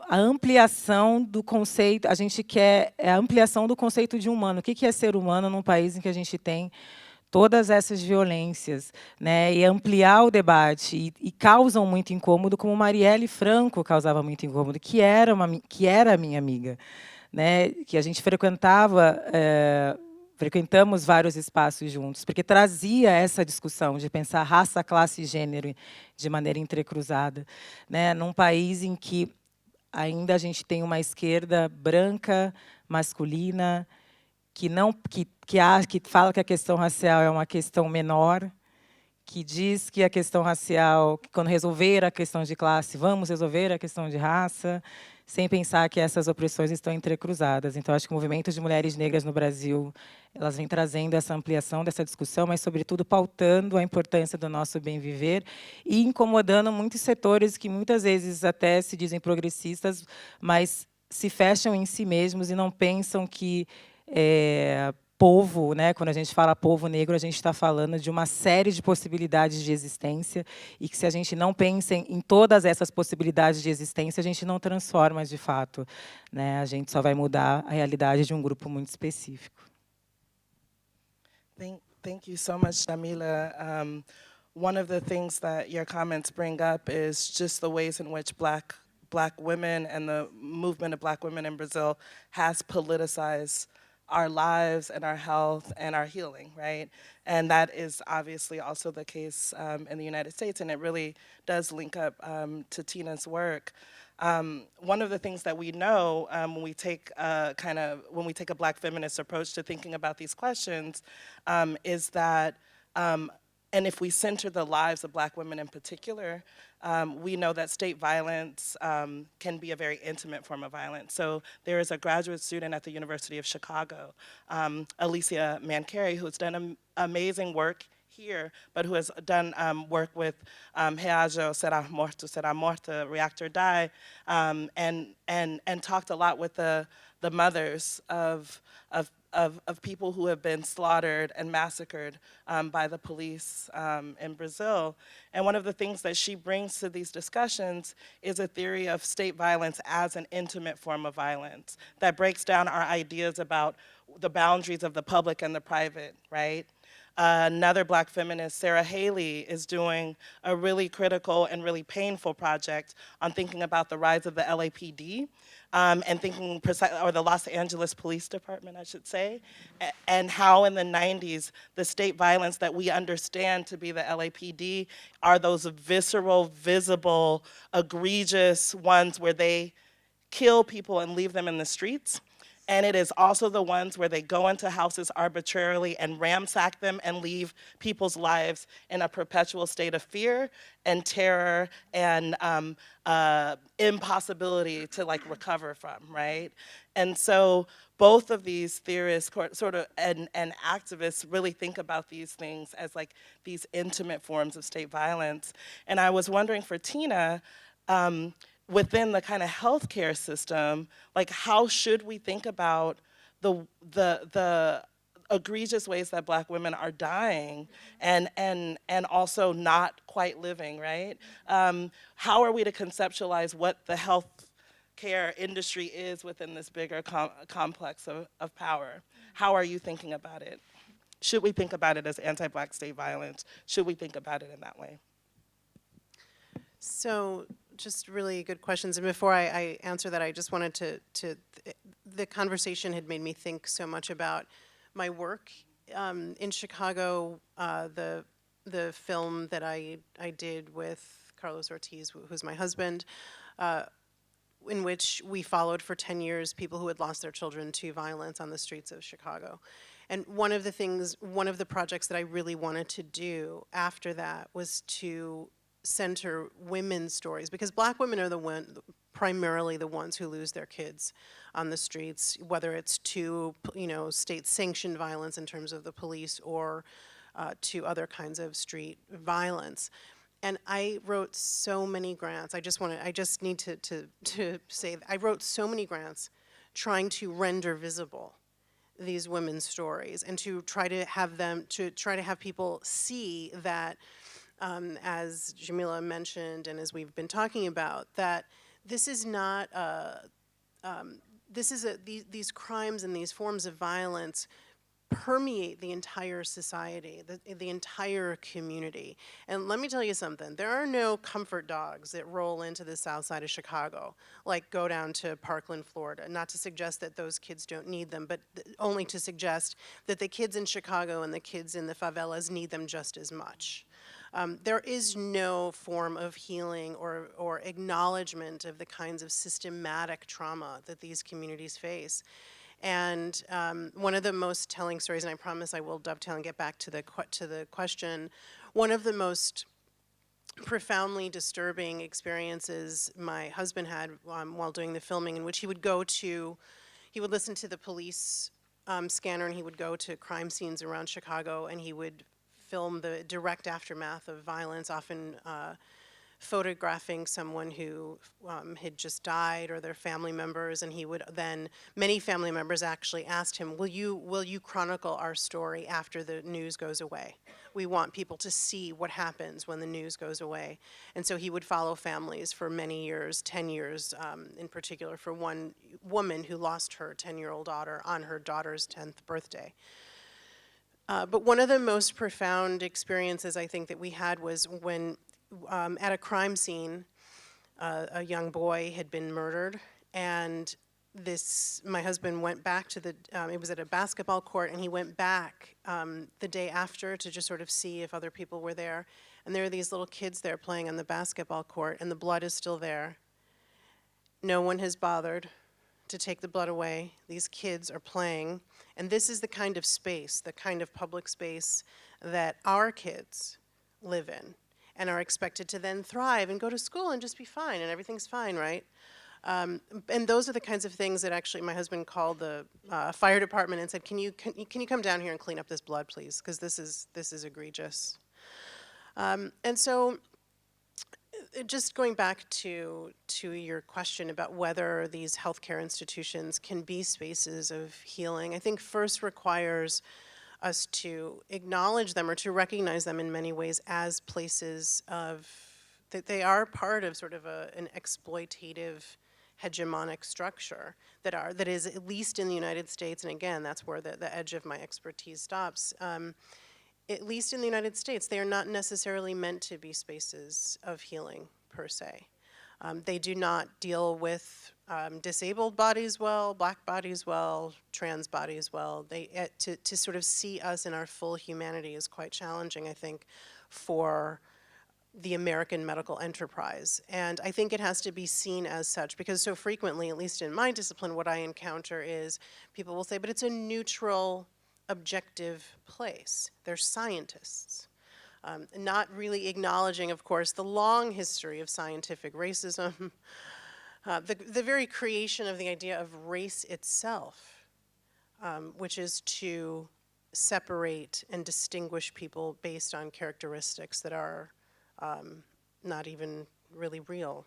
E: a ampliação do conceito, a gente quer a ampliação do conceito de humano. O que é ser humano num país em que a gente tem todas essas violências, né, e ampliar o debate, e causam muito incômodo, como Marielle Franco causava muito incômodo, que era a minha amiga, né, que a gente frequentamos vários espaços juntos, porque trazia essa discussão de pensar raça, classe e gênero de maneira entrecruzada, né, num país em que ainda a gente tem uma esquerda branca, masculina, que fala que a questão racial é uma questão menor, que diz que a questão racial, que quando resolver a questão de classe, vamos resolver a questão de raça, sem pensar que essas opressões estão entrecruzadas. Então, acho que o movimento de mulheres negras no Brasil, elas vêm trazendo essa ampliação dessa discussão, mas, sobretudo, pautando a importância do nosso bem-viver e incomodando muitos setores que, muitas vezes, até se dizem progressistas, mas se fecham em si mesmos e não pensam que povo, né? Quando a gente fala povo negro, a gente está falando de uma série de possibilidades de existência, e que, se a gente não pensa em todas essas possibilidades de existência, a gente não transforma de fato, né? A gente só vai mudar a realidade de um grupo muito específico.
C: Thank you so much, Jamila. One of the things that your comments bring up is just the ways in which black women and the movement of black women in Brazil has politicized our lives and our health and our healing, right? And that is obviously also the case in the United States, and it really does link up to Tina's work. One of the things that we know when we take a black feminist approach to thinking about these questions is that, and if we center the lives of black women in particular, we know that state violence can be a very intimate form of violence. So there is a graduate student at the University of Chicago, Alicia Mancari, who's done amazing work here, but who has done work with Reajo Será Morto, Será Morta, Reactor Die, and talked a lot with the mothers of people who have been slaughtered and massacred by the police in Brazil. And one of the things that she brings to these discussions is a theory of state violence as an intimate form of violence that breaks down our ideas about the boundaries of the public and the private, right? Another black feminist, Sarah Haley, is doing a really critical and really painful project on thinking about the rise of the LAPD and thinking, or the Los Angeles Police Department, I should say, and how in the 90s, the state violence that we understand to be the LAPD are those visceral, visible, egregious ones where they kill people and leave them in the streets. And it is also the ones where they go into houses arbitrarily and ransack them and leave people's lives in a perpetual state of fear and terror and impossibility to recover from, right? And so both of these theorists sort of and activists really think about these things as these intimate forms of state violence. And I was wondering for Tina, within the kind of healthcare system, how should we think about the egregious ways that black women are dying and also not quite living, right? How are we to conceptualize what the healthcare industry is within this bigger complex of power? How are you thinking about it? Should we think about it as anti-black state violence? Should we think about it in that way?
F: So, just really good questions. And before I answer that, I just wanted the conversation had made me think so much about my work in Chicago, the film that I did with Carlos Ortiz, who's my husband, in which we followed for 10 years people who had lost their children to violence on the streets of Chicago. And one of the projects that I really wanted to do after that was to center women's stories, because black women are primarily the ones who lose their kids on the streets, whether it's to state-sanctioned violence in terms of the police or to other kinds of street violence. And I wrote so many grants. I just need to say that I wrote so many grants trying to render visible these women's stories and to try to have people see that. As Jamila mentioned, and as we've been talking about, that this is not these crimes and these forms of violence permeate the entire society, the entire community. And let me tell you something, there are no comfort dogs that roll into the south side of Chicago, like go down to Parkland, Florida. Not to suggest that those kids don't need them, but only to suggest that the kids in Chicago and the kids in the favelas need them just as much. There is no form of healing or acknowledgement of the kinds of systematic trauma that these communities face. And one of the most telling stories, and I promise I will dovetail and get back to the question, one of the most profoundly disturbing experiences my husband had while doing the filming, in which he would listen to the police scanner, and he would go to crime scenes around Chicago, and he would film the direct aftermath of violence, often photographing someone who had just died or their family members, and he would then, many family members actually asked him, will you chronicle our story after the news goes away? We want people to see what happens when the news goes away. And so he would follow families for many years, 10 years in particular, for one woman who lost her 10-year-old daughter on her daughter's 10th birthday. But one of the most profound experiences I think that we had was when at a crime scene, a young boy had been murdered, and my husband went back to it was at a basketball court, and he went back the day after to just sort of see if other people were there. And there are these little kids there playing on the basketball court, and the blood is still there. No one has bothered to take the blood away. These kids are playing. And this is the kind of space, the kind of public space that our kids live in and are expected to then thrive and go to school and just be fine, and everything's fine, right? And those are the kinds of things that actually my husband called the fire department and said, can you come down here and clean up this blood, please? Because this is egregious. And so just going back to your question about whether these healthcare institutions can be spaces of healing, I think first requires us to acknowledge them or to recognize them in many ways as places that they are part of sort of an exploitative hegemonic structure that is, at least in the United States, and again, that's where the edge of my expertise stops, at least in the United States, they are not necessarily meant to be spaces of healing, per se. They do not deal with disabled bodies well, black bodies well, trans bodies well. To sort of see us in our full humanity is quite challenging, I think, for the American medical enterprise. And I think it has to be seen as such, because so frequently, at least in my discipline, what I encounter is people will say, but it's a neutral, objective place. They're scientists. Not really acknowledging, of course, the long history of scientific racism, the very creation of the idea of race itself, which is to separate and distinguish people based on characteristics that are not even really real.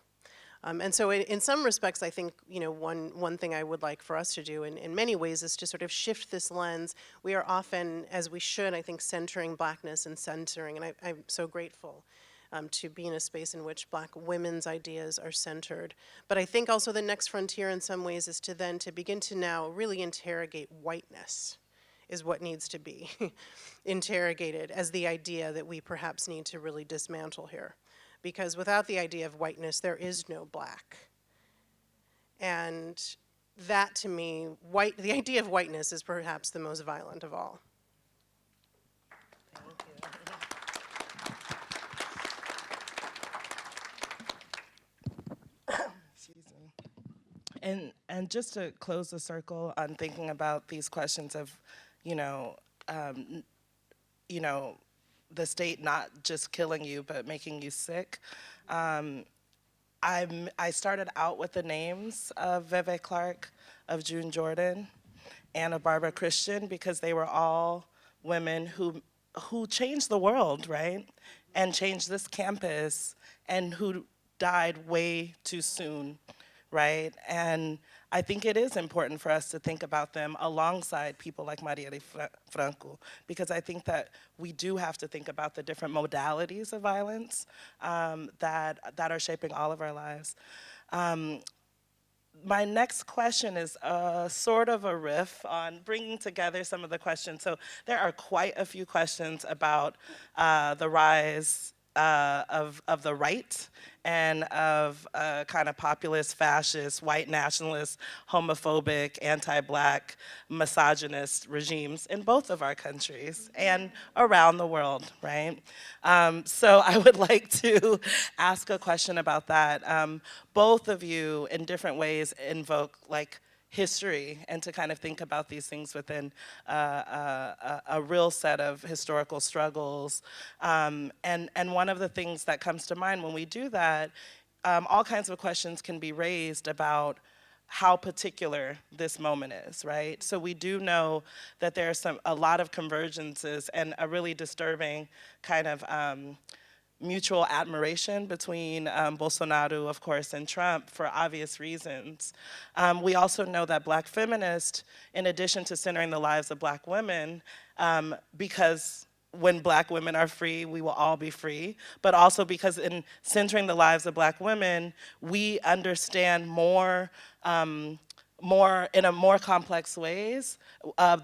F: And so in some respects, I think, one thing I would like for us to do in many ways is to sort of shift this lens. We are often, as we should, I think, centering blackness and centering, and I'm so grateful to be in a space in which black women's ideas are centered. But I think also the next frontier in some ways is to begin to now really interrogate whiteness is what needs to be interrogated as the idea that we perhaps need to really dismantle here. Because without the idea of whiteness, there is no black. And that, to me, the idea of whiteness is perhaps the most violent of all.
C: Excuse me. And just to close the circle on thinking about these questions of, the state not just killing you, but making you sick. I started out with the names of Veve Clark, of June Jordan, and of Barbara Christian, because they were all women who changed the world, right? And changed this campus, and who died way too soon, right? And I think it is important for us to think about them alongside people like Marielle Franco, because I think that we do have to think about the different modalities of violence that are shaping all of our lives. My next question is sort of a riff on bringing together some of the questions. So there are quite a few questions about the rise of the right and of kind of populist, fascist, white nationalist, homophobic, anti-black, misogynist regimes in both of our countries and around the world, right? So I would like to ask a question about that. Both of you, in different ways, invoke history, and to kind of think about these things within a real set of historical struggles. And one of the things that comes to mind when we do that, all kinds of questions can be raised about how particular this moment is, right? So we do know that there are a lot of convergences and a really disturbing kind of mutual admiration between Bolsonaro, of course, and Trump for obvious reasons. We also know that black feminists, in addition to centering the lives of black women, because when black women are free, we will all be free, but also because in centering the lives of black women, we understand more in a more complex ways,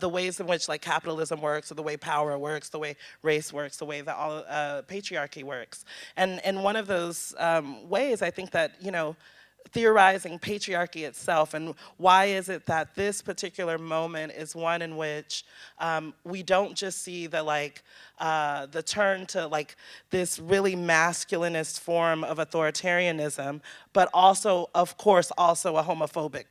C: the ways in which like capitalism works, or the way power works, the way race works, the way that all patriarchy works. And in one of those ways, I think that, you know, theorizing patriarchy itself, and why is it that this particular moment is one in which we don't just see the turn to like this really masculinist form of authoritarianism, but also, of course, also a homophobic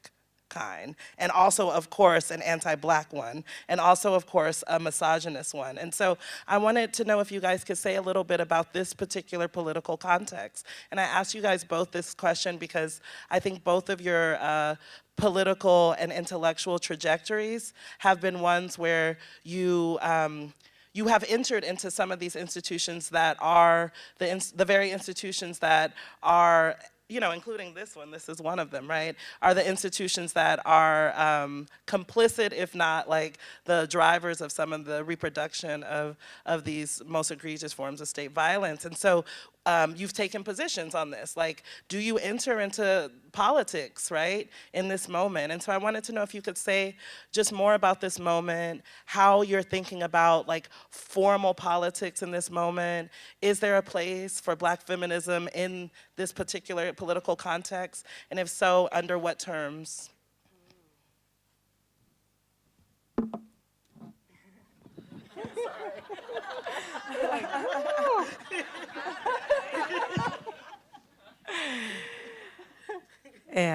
C: kind, and also, of course, an anti-Black one, and also, of course, a misogynist one. And so I wanted to know if you guys could say a little bit about this particular political context. And I asked you guys both this question because I think both of your political and intellectual trajectories have been ones where you have entered into some of these institutions that are the very institutions that are, you know, including this one, this is one of them, right, are the institutions that are complicit, if not like the drivers of some of the reproduction of these most egregious forms of state violence. And so you've taken positions on this. Like, do you enter into politics, right, in this moment? And so I wanted to know if you could say just more about this moment, how you're thinking about like formal politics in this moment. Is there a place for Black feminism in this particular political context? And if so, under what terms?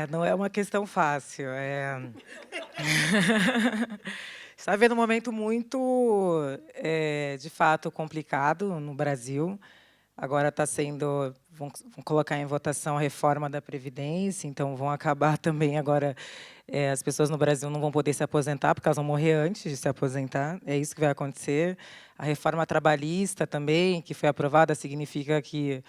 E: Não é uma questão fácil. Está vivendo um momento muito, de fato, complicado no Brasil. Agora está sendo, vão colocar em votação a reforma da Previdência, então vão acabar também agora, as pessoas no Brasil não vão poder se aposentar, porque elas vão morrer antes de se aposentar, é isso que vai acontecer. A reforma trabalhista também, que foi aprovada, significa que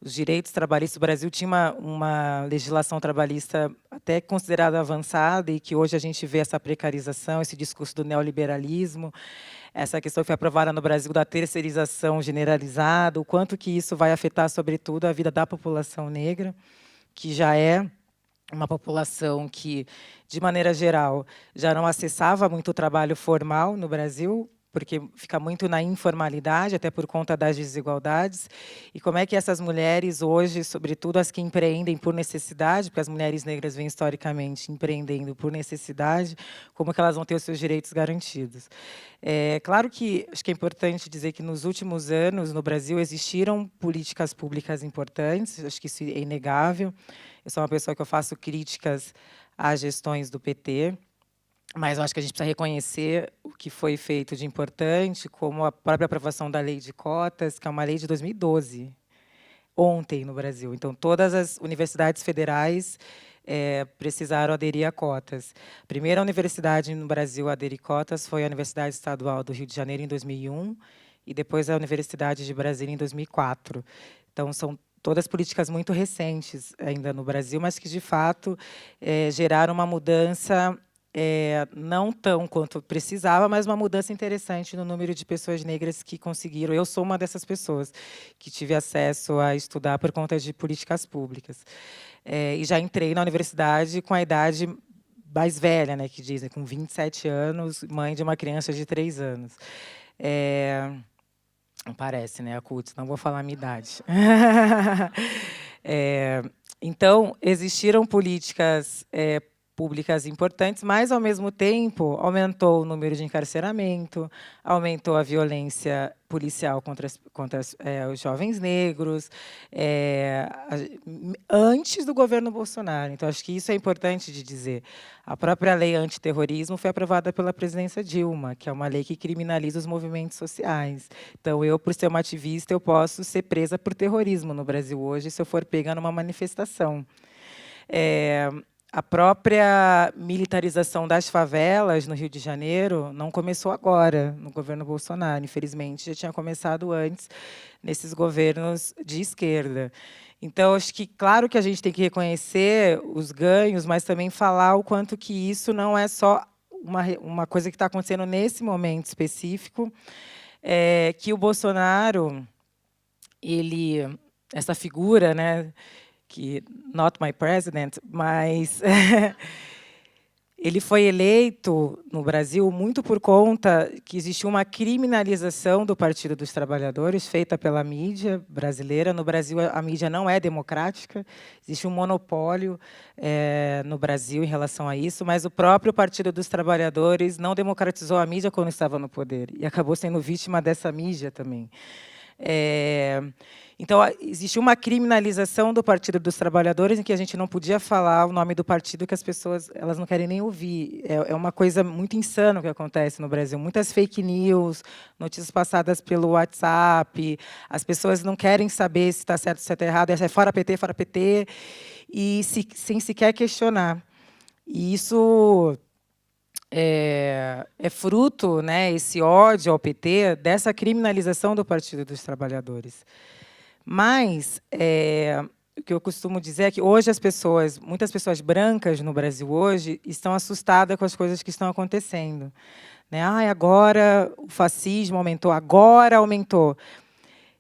E: os direitos trabalhistas, o Brasil tinha uma legislação trabalhista até considerada avançada e que hoje a gente vê essa precarização, esse discurso do neoliberalismo, essa questão que foi aprovada no Brasil da terceirização generalizada, o quanto que isso vai afetar, sobretudo, a vida da população negra, que já é uma população que, de maneira geral, já não acessava muito o trabalho formal no Brasil, porque fica muito na informalidade, até por conta das desigualdades. E como é que essas mulheres hoje, sobretudo as que empreendem por necessidade, porque as mulheres negras vêm historicamente empreendendo por necessidade, como que elas vão ter os seus direitos garantidos? Claro que acho que é importante dizer que nos últimos anos no Brasil existiram políticas públicas importantes, acho que isso é inegável. Eu sou uma pessoa que eu faço críticas às gestões do PT, mas eu acho que a gente precisa reconhecer o que foi feito de importante, como a própria aprovação da lei de cotas, que é uma lei de 2012, ontem no Brasil. Então, todas as universidades federais precisaram aderir a cotas. A primeira universidade no Brasil a aderir cotas foi a Universidade Estadual do Rio de Janeiro, em 2001, e depois a Universidade de Brasília, em 2004. Então, são todas políticas muito recentes ainda no Brasil, mas que, de fato, geraram uma mudança não tão quanto precisava, mas uma mudança interessante no número de pessoas negras que conseguiram. Eu sou uma dessas pessoas que tive acesso a estudar por conta de políticas públicas. E já entrei na universidade com a idade mais velha, né, que dizem, com 27 anos, mãe de uma criança de 3 anos. Não parece, né, a CUT, não vou falar a minha idade. Então, existiram políticas públicas importantes, mas, ao mesmo tempo, aumentou o número de encarceramento, aumentou a violência policial contra os jovens negros, antes do governo Bolsonaro. Então, acho que isso é importante de dizer. A própria lei antiterrorismo foi aprovada pela presidência Dilma, que é uma lei que criminaliza os movimentos sociais. Então, eu, por ser uma ativista, eu posso ser presa por terrorismo no Brasil hoje, se eu for pega numa manifestação. A própria militarização das favelas no Rio de Janeiro não começou agora, no governo Bolsonaro. Infelizmente, já tinha começado antes, nesses governos de esquerda. Então, acho que, claro que a gente tem que reconhecer os ganhos, mas também falar o quanto que isso não é só uma coisa que está acontecendo nesse momento específico, que o Bolsonaro, essa figura, né, que not my president, mas Ele foi eleito no Brasil muito por conta que existiu uma criminalização do Partido dos Trabalhadores feita pela mídia brasileira. No Brasil, a mídia não é democrática, existe um monopólio no Brasil em relação a isso, mas o próprio Partido dos Trabalhadores não democratizou a mídia quando estava no poder e acabou sendo vítima dessa mídia também. Então, existiu uma criminalização do Partido dos Trabalhadores em que a gente não podia falar o nome do partido, que as pessoas elas não querem nem ouvir. É uma coisa muito insana o que acontece no Brasil. Muitas fake news, notícias passadas pelo WhatsApp, as pessoas não querem saber se está certo ou se está errado, é fora PT, e sem sequer questionar. E isso é fruto, né, esse ódio ao PT, dessa criminalização do Partido dos Trabalhadores. Mas o que eu costumo dizer é que hoje muitas pessoas brancas no Brasil hoje estão assustadas com as coisas que estão acontecendo, né? Agora o fascismo aumentou, agora aumentou.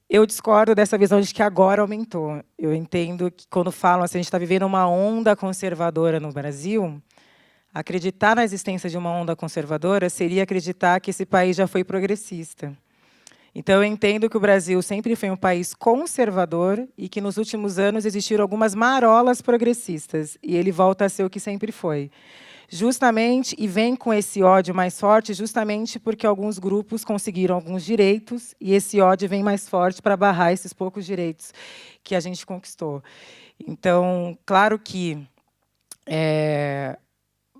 E: Eu discordo dessa visão de que agora aumentou. Eu entendo que quando falam assim, a gente está vivendo uma onda conservadora no Brasil, acreditar na existência de uma onda conservadora seria acreditar que esse país já foi progressista. Então, eu entendo que o Brasil sempre foi um país conservador e que, nos últimos anos, existiram algumas marolas progressistas, e ele volta a ser o que sempre foi. Justamente, e vem com esse ódio mais forte, justamente porque alguns grupos conseguiram alguns direitos, e esse ódio vem mais forte para barrar esses poucos direitos que a gente conquistou. Então, claro que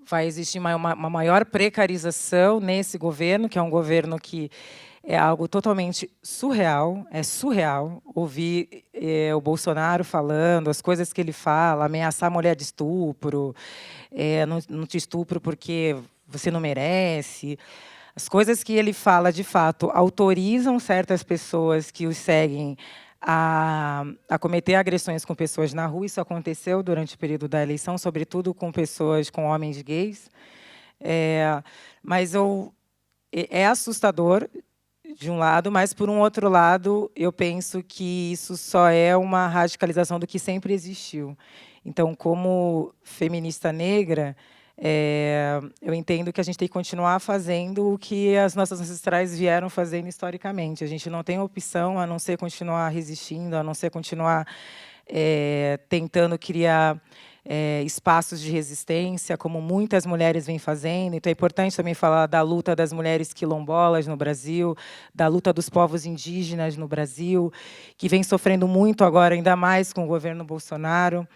E: vai existir uma maior precarização nesse governo, que é um governo que é algo totalmente surreal, é surreal ouvir o Bolsonaro falando, as coisas que ele fala, ameaçar a mulher de estupro, não te estupro porque você não merece. As coisas que ele fala, de fato, autorizam certas pessoas que os seguem a cometer agressões com pessoas na rua. Isso aconteceu durante o período da eleição, sobretudo com pessoas, com homens gays. Mas é assustador, de um lado, mas, por um outro lado, eu penso que isso só é uma radicalização do que sempre existiu. Então, como feminista negra, eu entendo que a gente tem que continuar fazendo o que as nossas ancestrais vieram fazendo historicamente. A gente não tem opção a não ser continuar resistindo, a não ser continuar tentando criar espaços de resistência, como muitas mulheres vêm fazendo. Então, é importante também falar da luta das mulheres quilombolas no Brasil, da luta dos povos indígenas no Brasil, que vem sofrendo muito agora, ainda mais com o governo Bolsonaro.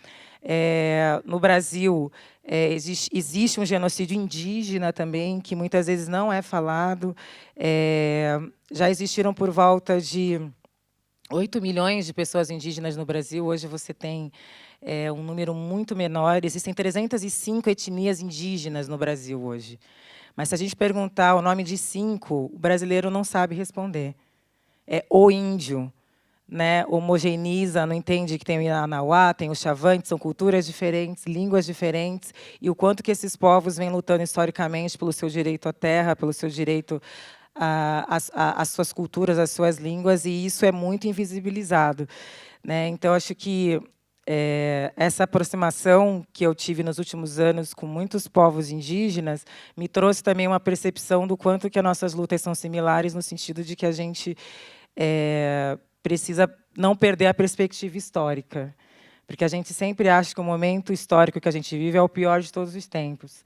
E: No Brasil, existe um genocídio indígena também, que muitas vezes não é falado. Já existiram por volta de 8 milhões de pessoas indígenas no Brasil. Hoje você tem um número muito menor. Existem 305 etnias indígenas no Brasil hoje. Mas, se a gente perguntar o nome de 5, o brasileiro não sabe responder. É o índio, né? Homogeneiza, não entende que tem o Ianauá, tem o Xavante, são culturas diferentes, línguas diferentes, e o quanto que esses povos vêm lutando historicamente pelo seu direito à terra, pelo seu direito às suas culturas, às suas línguas, e isso é muito invisibilizado, né? Então, acho que essa aproximação que eu tive nos últimos anos com muitos povos indígenas me trouxe também uma percepção do quanto que as nossas lutas são similares, no sentido de que a gente precisa não perder a perspectiva histórica, porque a gente sempre acha que o momento histórico que a gente vive é o pior de todos os tempos.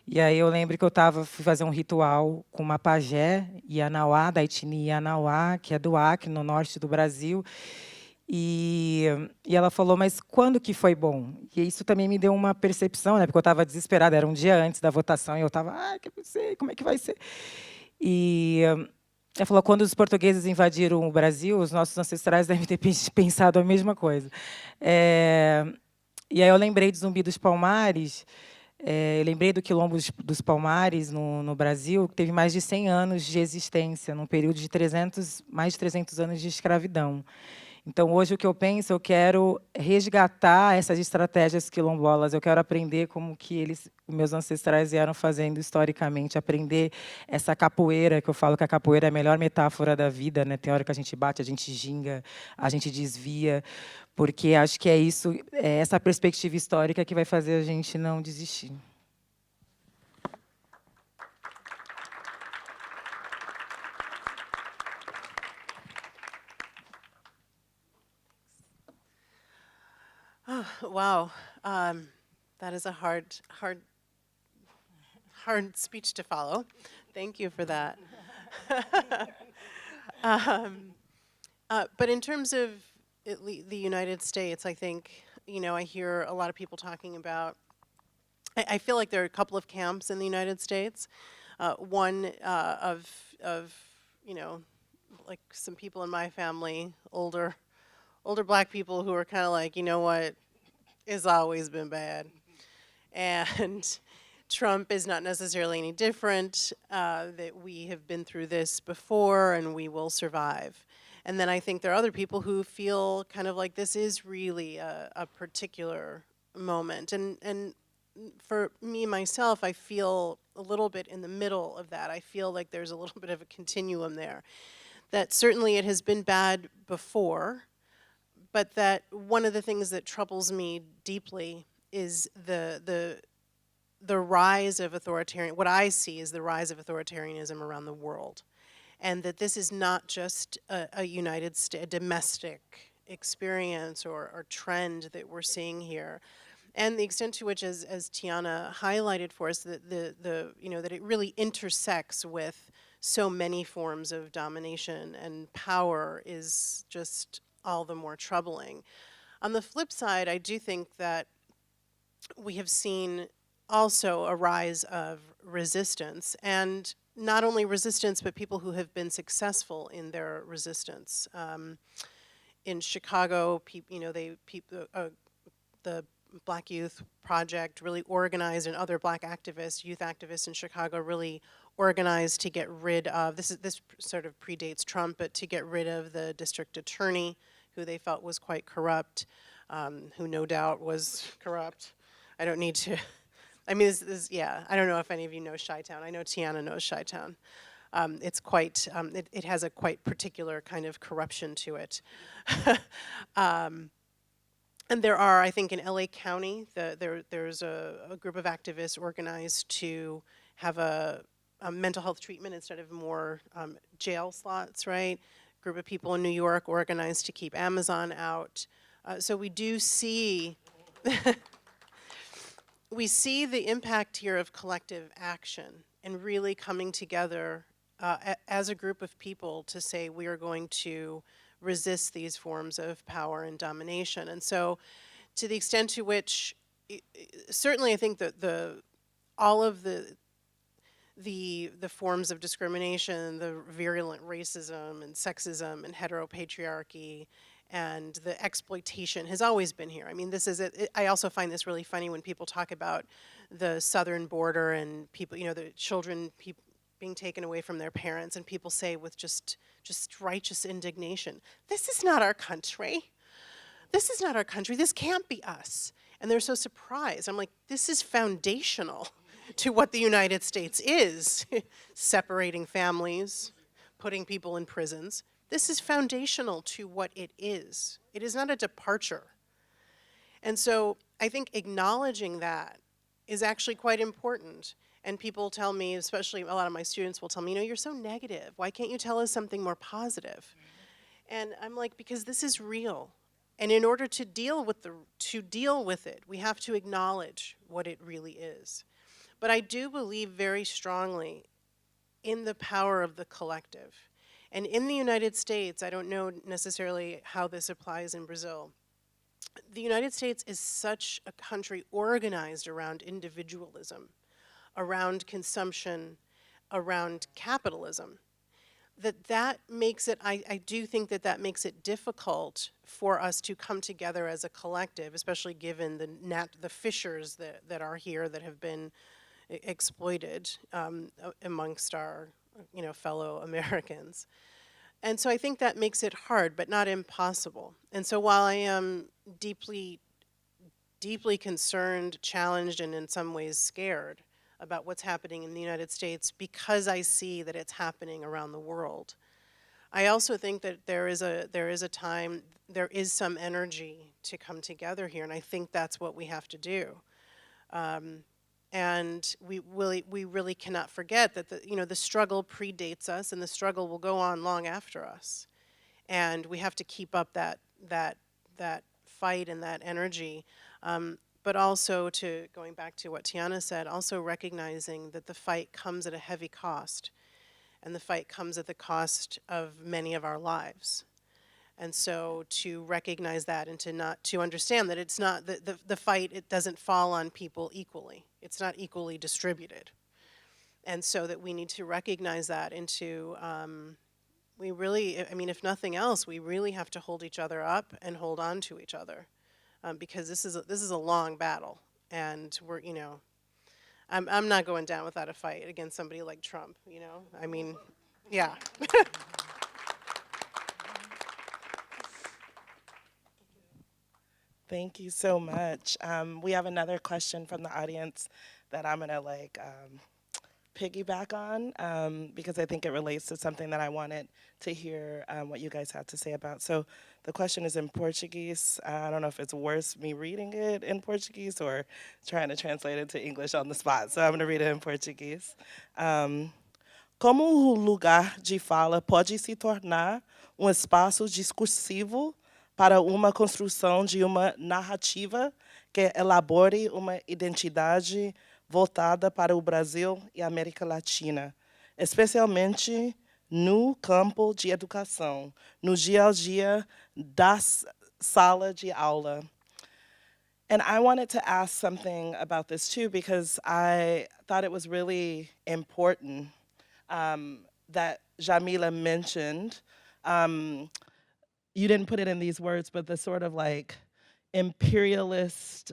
E: E aí eu lembro que fui fazer um ritual com uma pajé Ianauá, da etnia Ianauá, que é do Acre, no norte do Brasil. E ela falou, mas quando que foi bom? E isso também me deu uma percepção, né? Porque eu estava desesperada, era um dia antes da votação, e eu estava, que não sei, como é que vai ser? E ela falou, quando os portugueses invadiram o Brasil, os nossos ancestrais devem ter pensado a mesma coisa. E aí eu lembrei de Zumbi dos Palmares, eu lembrei do Quilombo dos Palmares, no Brasil, que teve mais de 100 anos de existência, num período de mais de 300 anos de escravidão. Então, hoje, o que eu penso, eu quero resgatar essas estratégias quilombolas, eu quero aprender como que os meus ancestrais vieram fazendo historicamente, aprender essa capoeira, que eu falo que a capoeira é a melhor metáfora da vida, né? Tem hora que a gente bate, a gente ginga, a gente desvia, porque acho que é essa perspectiva histórica que vai fazer a gente não desistir.
F: Wow, that is a hard speech to follow. Thank you for that. But in terms of the United States, I think, I hear a lot of people talking about, I feel like there are a couple of camps in the United States. One of, like some people in my family, older black people who are kind of like, you know what, it's always been bad. And Trump is not necessarily any different, that we have been through this before and we will survive. And then I think there are other people who feel kind of like this is really a particular moment. And for me, myself, I feel a little bit in the middle of that. I feel like there's a little bit of a continuum there. That certainly it has been bad before, but that one of the things that troubles me deeply is the rise of authoritarian, what I see is the rise of authoritarianism around the world. And that this is not just a United States, a domestic experience or trend that we're seeing here. And the extent to which, as Tiana highlighted for us, that that it really intersects with so many forms of domination and power is just all the more troubling. On the flip side, I do think that we have seen also a rise of resistance, and not only resistance, but people who have been successful in their resistance. In Chicago, the Black Youth Project really organized, and other black activists, youth activists in Chicago really organized to get rid of, this sort of predates Trump, but to get rid of the district attorney, who they felt was quite corrupt, who no doubt was corrupt. I don't need to, I mean, yeah, I don't know if any of you know Chi-Town. I know Tiana knows Chi-Town. It's quite, it has a quite particular kind of corruption to it. And there are, I think in LA County, there's a group of activists organized to have a mental health treatment instead of more jail slots, right? Group of people in New York organized to keep Amazon out. So we do see, we see the impact here of collective action and really coming together as a group of people to say we are going to resist these forms of power and domination. And so to the extent to which, certainly I think that all of the forms of discrimination, the virulent racism and sexism and heteropatriarchy and the exploitation has always been here. I mean, this is, I also find this really funny when people talk about the southern border and people, the children being taken away from their parents, and people say with just righteous indignation, this is not our country. This is not our country. This can't be us. And they're so surprised. I'm like, this is foundational to what the United States is. Separating families, putting people in prisons. This is foundational to what it is. It is not a departure. And so I think acknowledging that is actually quite important. And people tell me, especially a lot of my students will tell me, you're so negative. Why can't you tell us something more positive? And I'm like, because this is real. And in order to deal with it, we have to acknowledge what it really is. But I do believe very strongly in the power of the collective. And in the United States, I don't know necessarily how this applies in Brazil. The United States is such a country organized around individualism, around consumption, around capitalism, that makes it, I do think that makes it difficult for us to come together as a collective, especially given the fissures that are here that have been exploited amongst our fellow Americans. And so I think that makes it hard, but not impossible. And so while I am deeply, deeply concerned, challenged, and in some ways scared about what's happening in the United States because I see that it's happening around the world, I also think that there is some energy to come together here, and I think that's what we have to do. And we really cannot forget that the struggle predates us, and the struggle will go on long after us. And we have to keep up that fight and that energy. But also going back to what Tiana said, also recognizing that the fight comes at a heavy cost. And the fight comes at the cost of many of our lives. And so to recognize that and to understand that it's not, the fight, it doesn't fall on people equally. It's not equally distributed. And so that we need to recognize that and to, we really, I mean, if nothing else, we really have to hold each other up and hold on to each other. Because this is a long battle. And we're, you know, I'm not going down without a fight against somebody like Trump, you know? I mean, yeah.
C: Thank you so much. We have another question from the audience that I'm gonna piggyback on because I think it relates to something that I wanted to hear what you guys had to say about. So the question is in Portuguese. I don't know if it's worth me reading it in Portuguese or trying to translate it to English on the spot. So I'm gonna read it in Portuguese. Como o lugar de fala pode se tornar espaço discursivo para uma construção de uma narrativa que elabore uma identidade voltada para o Brasil e a América Latina, especialmente no campo de educação, no dia a dia da sala de aula. And I wanted to ask something about this too, because I thought it was really important that Jamila mentioned. You didn't put it in these words, but the sort of imperialist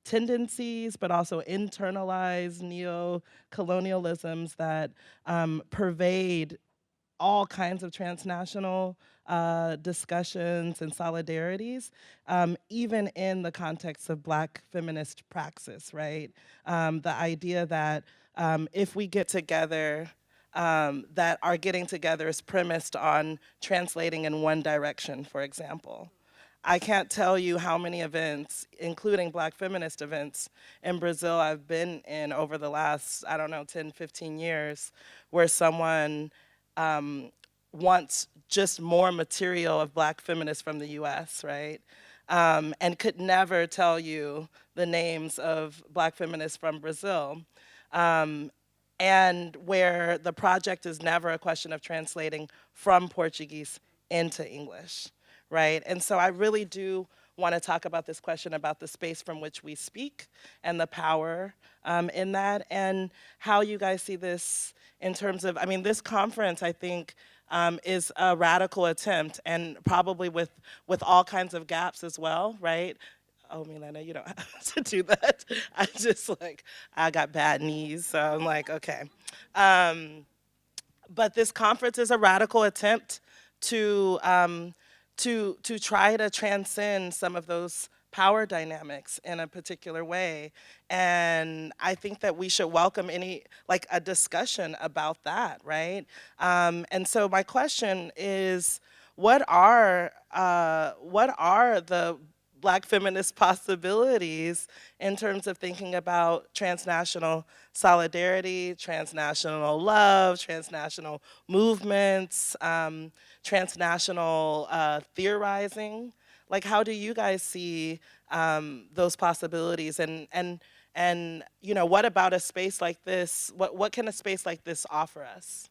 C: tendencies, but also internalized neo-colonialisms that pervade all kinds of transnational discussions and solidarities, even in the context of Black feminist praxis, right? The idea that if we get together, that our getting together is premised on translating in one direction, for example. I can't tell you how many events, including Black feminist events in Brazil I've been in over the last, I don't know, 10, 15 years, where someone wants just more material of Black feminists from the US, right? And could never tell you the names of Black feminists from Brazil. And where the project is never a question of translating from Portuguese into English, right? And so I really do want to talk about this question about the space from which we speak and the power in that, and how you guys see this in terms of, I mean, this conference, I think, is a radical attempt, and probably with all kinds of gaps as well, right? Oh, Milena, you don't have to do that. I got bad knees, so I'm like, okay. But this conference is a radical attempt to try to transcend some of those power dynamics in a particular way. And I think that we should welcome a discussion about that, right? And so my question is, what are the Black feminist possibilities in terms of thinking about transnational solidarity, transnational love, transnational movements, transnational theorizing? Like, how do you guys see those possibilities? And you know, what about a space like this? What can a space like this offer us?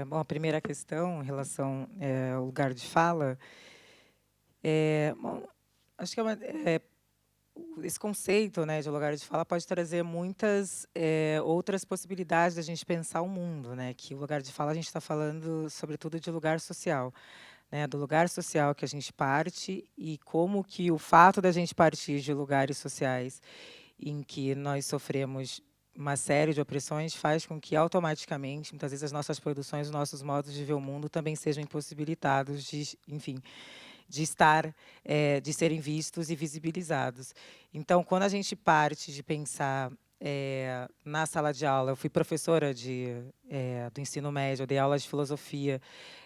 E: Bom, a primeira questão em relação ao lugar de fala, bom, acho que esse conceito, né, de lugar de fala pode trazer muitas outras possibilidades da gente pensar o mundo, né? Que o lugar de fala a gente está falando, sobretudo, de lugar social, né? Do lugar social que a gente parte e como que o fato da gente partir de lugares sociais em que nós sofremos uma série de opressões faz com que automaticamente, muitas vezes, as nossas produções, os nossos modos de ver o mundo também sejam impossibilitados de, enfim, de serem vistos e visibilizados. Então, quando a gente parte de pensar na sala de aula, eu fui professora do ensino médio, eu dei aulas de filosofia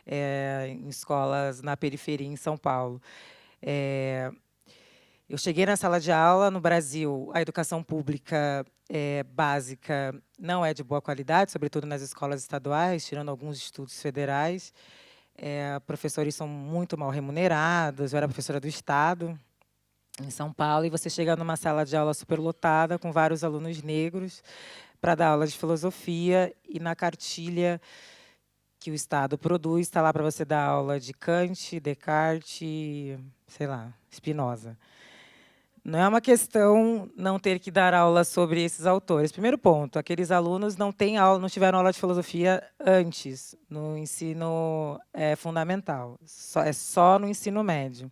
E: em escolas na periferia, em São Paulo. Eu cheguei na sala de aula, no Brasil, a educação pública básica não é de boa qualidade, sobretudo nas escolas estaduais, tirando alguns institutos federais. Professores são muito mal remunerados. Eu era professora do Estado, em São Paulo, e você chega numa sala de aula superlotada, com vários alunos negros, para dar aula de filosofia, e na cartilha que o Estado produz, está lá para você dar aula de Kant, Descartes, sei lá, Spinoza. Não é uma questão não ter que dar aula sobre esses autores. Primeiro ponto, aqueles alunos não tiveram aula de filosofia antes, no ensino fundamental. É só no ensino médio.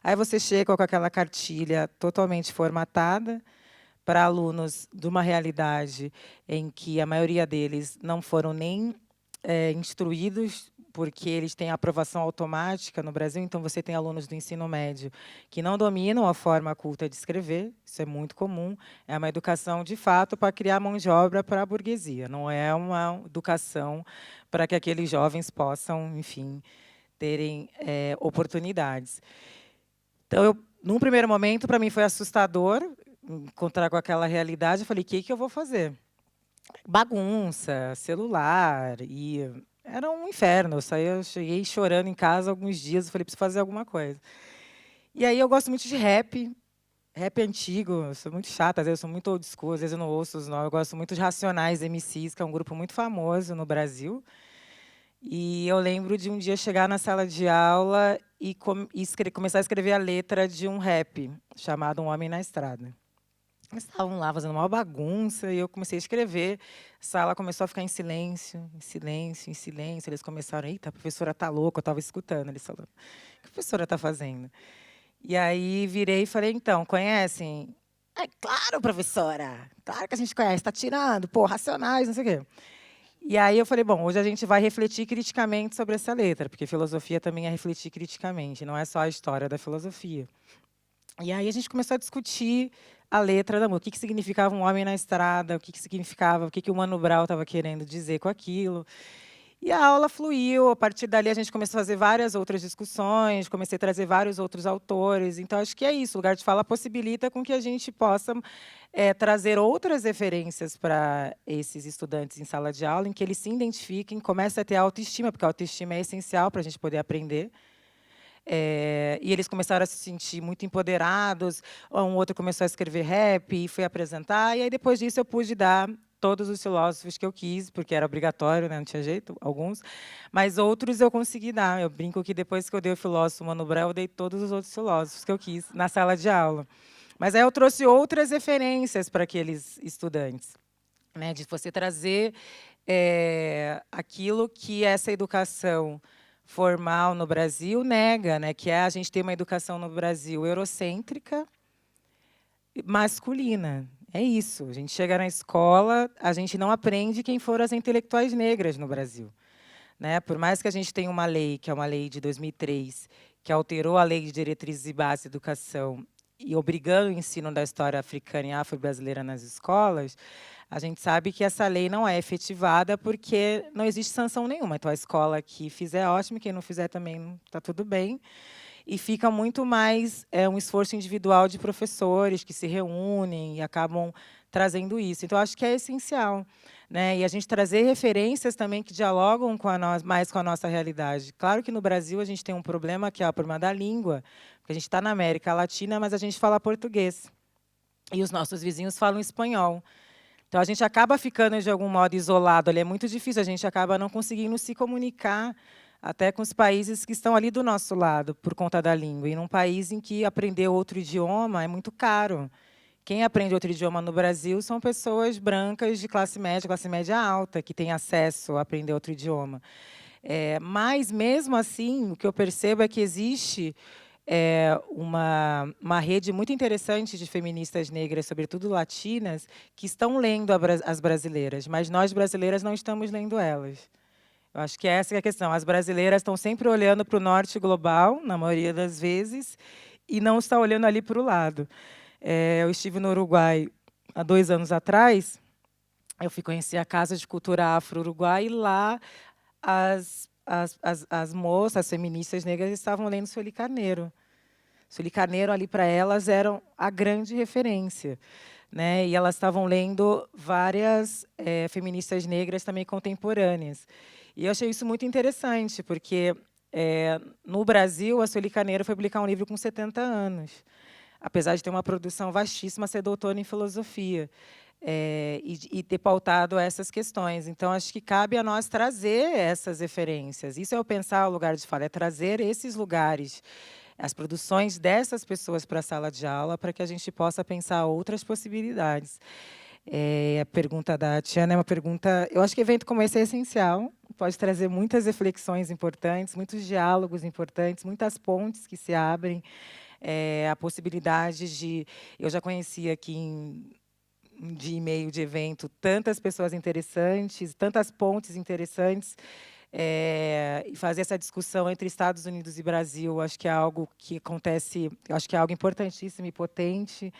E: Aí você chega com aquela cartilha totalmente formatada para alunos de uma realidade em que a maioria deles não foram nem instruídos, porque eles têm aprovação automática no Brasil. Então, você tem alunos do ensino médio que não dominam a forma culta de escrever, isso é muito comum. É uma educação, de fato, para criar mão de obra para a burguesia, não é uma educação para que aqueles jovens possam, enfim, terem oportunidades. Então, num primeiro momento, para mim foi assustador encontrar com aquela realidade. Eu falei, o que eu vou fazer? Bagunça, celular, e era um inferno. Eu cheguei chorando em casa alguns dias, eu falei, preciso fazer alguma coisa. E aí eu gosto muito de rap antigo, eu sou muito chata, às vezes eu sou muito old school, às vezes eu não ouço os novos, eu gosto muito de Racionais MCs, que é um grupo muito famoso no Brasil. E eu lembro de um dia chegar na sala de aula e começar a escrever a letra de um rap chamado Um Homem na Estrada. Eles estavam lá fazendo uma bagunça e eu comecei a escrever. A sala começou a ficar em silêncio, em silêncio, em silêncio. Eles começaram, eita, a professora está louca, eu estava escutando eles falando. O que a professora está fazendo? E aí virei e falei, então, conhecem? É claro, professora, claro que a gente conhece, está tirando, pô, Racionais, não sei o quê. E aí eu falei, bom, hoje a gente vai refletir criticamente sobre essa letra, porque filosofia também é refletir criticamente, não é só a história da filosofia. E aí a gente começou a discutir a letra da música, o que significava um homem na estrada, o que significava, o que o Mano Brown estava querendo dizer com aquilo. E a aula fluiu, a partir dali a gente começou a fazer várias outras discussões, comecei a trazer vários outros autores. Então, acho que é isso, o lugar de fala possibilita com que a gente possa trazer outras referências para esses estudantes em sala de aula, em que eles se identifiquem, comecem a ter autoestima, porque a autoestima é essencial para a gente poder aprender. E eles começaram a se sentir muito empoderados, um outro começou a escrever rap e foi apresentar, e aí depois disso eu pude dar todos os filósofos que eu quis, porque era obrigatório, né? Não tinha jeito, alguns, mas outros eu consegui dar. Eu brinco que depois que eu dei o filósofo Mano Brown, eu dei todos os outros filósofos que eu quis na sala de aula. Mas aí eu trouxe outras referências para aqueles estudantes, né? De você trazer aquilo que essa educação formal no Brasil nega, né? Que é a gente ter uma educação no Brasil eurocêntrica, masculina. É isso. A gente chega na escola, a gente não aprende quem foram as intelectuais negras no Brasil, né? Por mais que a gente tenha uma lei, que é uma lei de 2003, que alterou a Lei de Diretrizes e Bases de Educação e obrigando o ensino da história africana e afro-brasileira nas escolas, a gente sabe que essa lei não é efetivada porque não existe sanção nenhuma. Então, a escola que fizer, ótimo, quem não fizer também está tudo bem. E fica muito mais um esforço individual de professores que se reúnem e acabam trazendo isso. Então, acho que é essencial, né? E a gente trazer referências também que dialogam com mais com a nossa realidade. Claro que no Brasil a gente tem um problema, que é o problema da língua, porque a gente está na América Latina, mas a gente fala português. E os nossos vizinhos falam espanhol. Então, a gente acaba ficando, de algum modo, isolado. Ali é muito difícil, a gente acaba não conseguindo se comunicar até com os países que estão ali do nosso lado, por conta da língua. E num país em que aprender outro idioma é muito caro. Quem aprende outro idioma no Brasil são pessoas brancas de classe média alta, que têm acesso a aprender outro idioma. Mas, mesmo assim, o que eu percebo é que existe uma rede muito interessante de feministas negras, sobretudo latinas, que estão lendo as brasileiras, mas nós, brasileiras, não estamos lendo elas. Eu acho que essa é a questão. As brasileiras estão sempre olhando para o norte global, na maioria das vezes, e não estão olhando ali para o lado. Eu estive no Uruguai há 2 anos atrás, eu fui conhecer a Casa de Cultura Afro-Uruguai, e lá as moças, as feministas negras, estavam lendo Sueli Carneiro. Sueli Carneiro, ali para elas, era a grande referência, né? E elas estavam lendo várias feministas negras também contemporâneas. E eu achei isso muito interessante, porque No Brasil, a Sueli Carneiro foi publicar um livro com 70 anos, apesar de ter uma produção vastíssima, ser doutora em filosofia, e ter pautado essas questões. Então, acho que cabe a nós trazer essas referências. Isso é o pensar o lugar de fala, é trazer esses lugares, as produções dessas pessoas para a sala de aula, para que a gente possa pensar outras possibilidades. A pergunta da Tiana é uma pergunta... Eu acho que evento como esse é essencial, pode trazer muitas reflexões importantes, muitos diálogos importantes, muitas pontes que se abrem, a possibilidade de... Eu já conheci aqui em um dia e meio de evento tantas pessoas interessantes, tantas pontes interessantes, e fazer essa discussão entre Estados Unidos e Brasil, acho que é algo que acontece, acho que é algo importantíssimo e potente.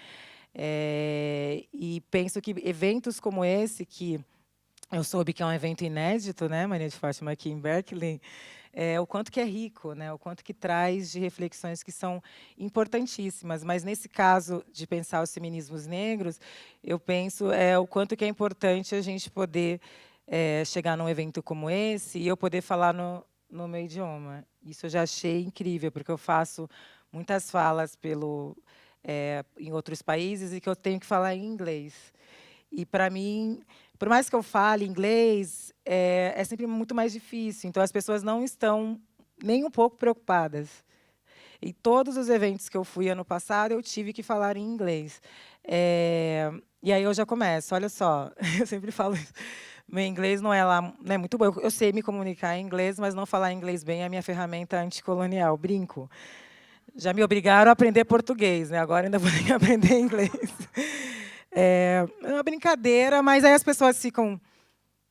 E: E penso que eventos como esse, que eu soube que é um evento inédito, né, Maria de Fátima, aqui em Berkeley, o quanto que é rico, né, o quanto que traz de reflexões que são importantíssimas. Mas, nesse caso de pensar os feminismos negros, eu penso o quanto que é importante a gente poder chegar num evento como esse e eu poder falar no meu idioma. Isso eu já achei incrível, porque eu faço muitas falas em outros países e que eu tenho que falar em inglês. E, para mim, por mais que eu fale inglês, é sempre muito mais difícil. Então, as pessoas não estão nem um pouco preocupadas. Em todos os eventos que eu fui ano passado, eu tive que falar em inglês. E aí eu já começo, olha só, eu sempre falo isso. Meu inglês não é muito bom. Eu sei me comunicar em inglês, mas não falar inglês bem é a minha ferramenta anticolonial. Brinco. Já me obrigaram a aprender português, né? Agora ainda vou ter que aprender inglês. É uma brincadeira, mas aí as pessoas ficam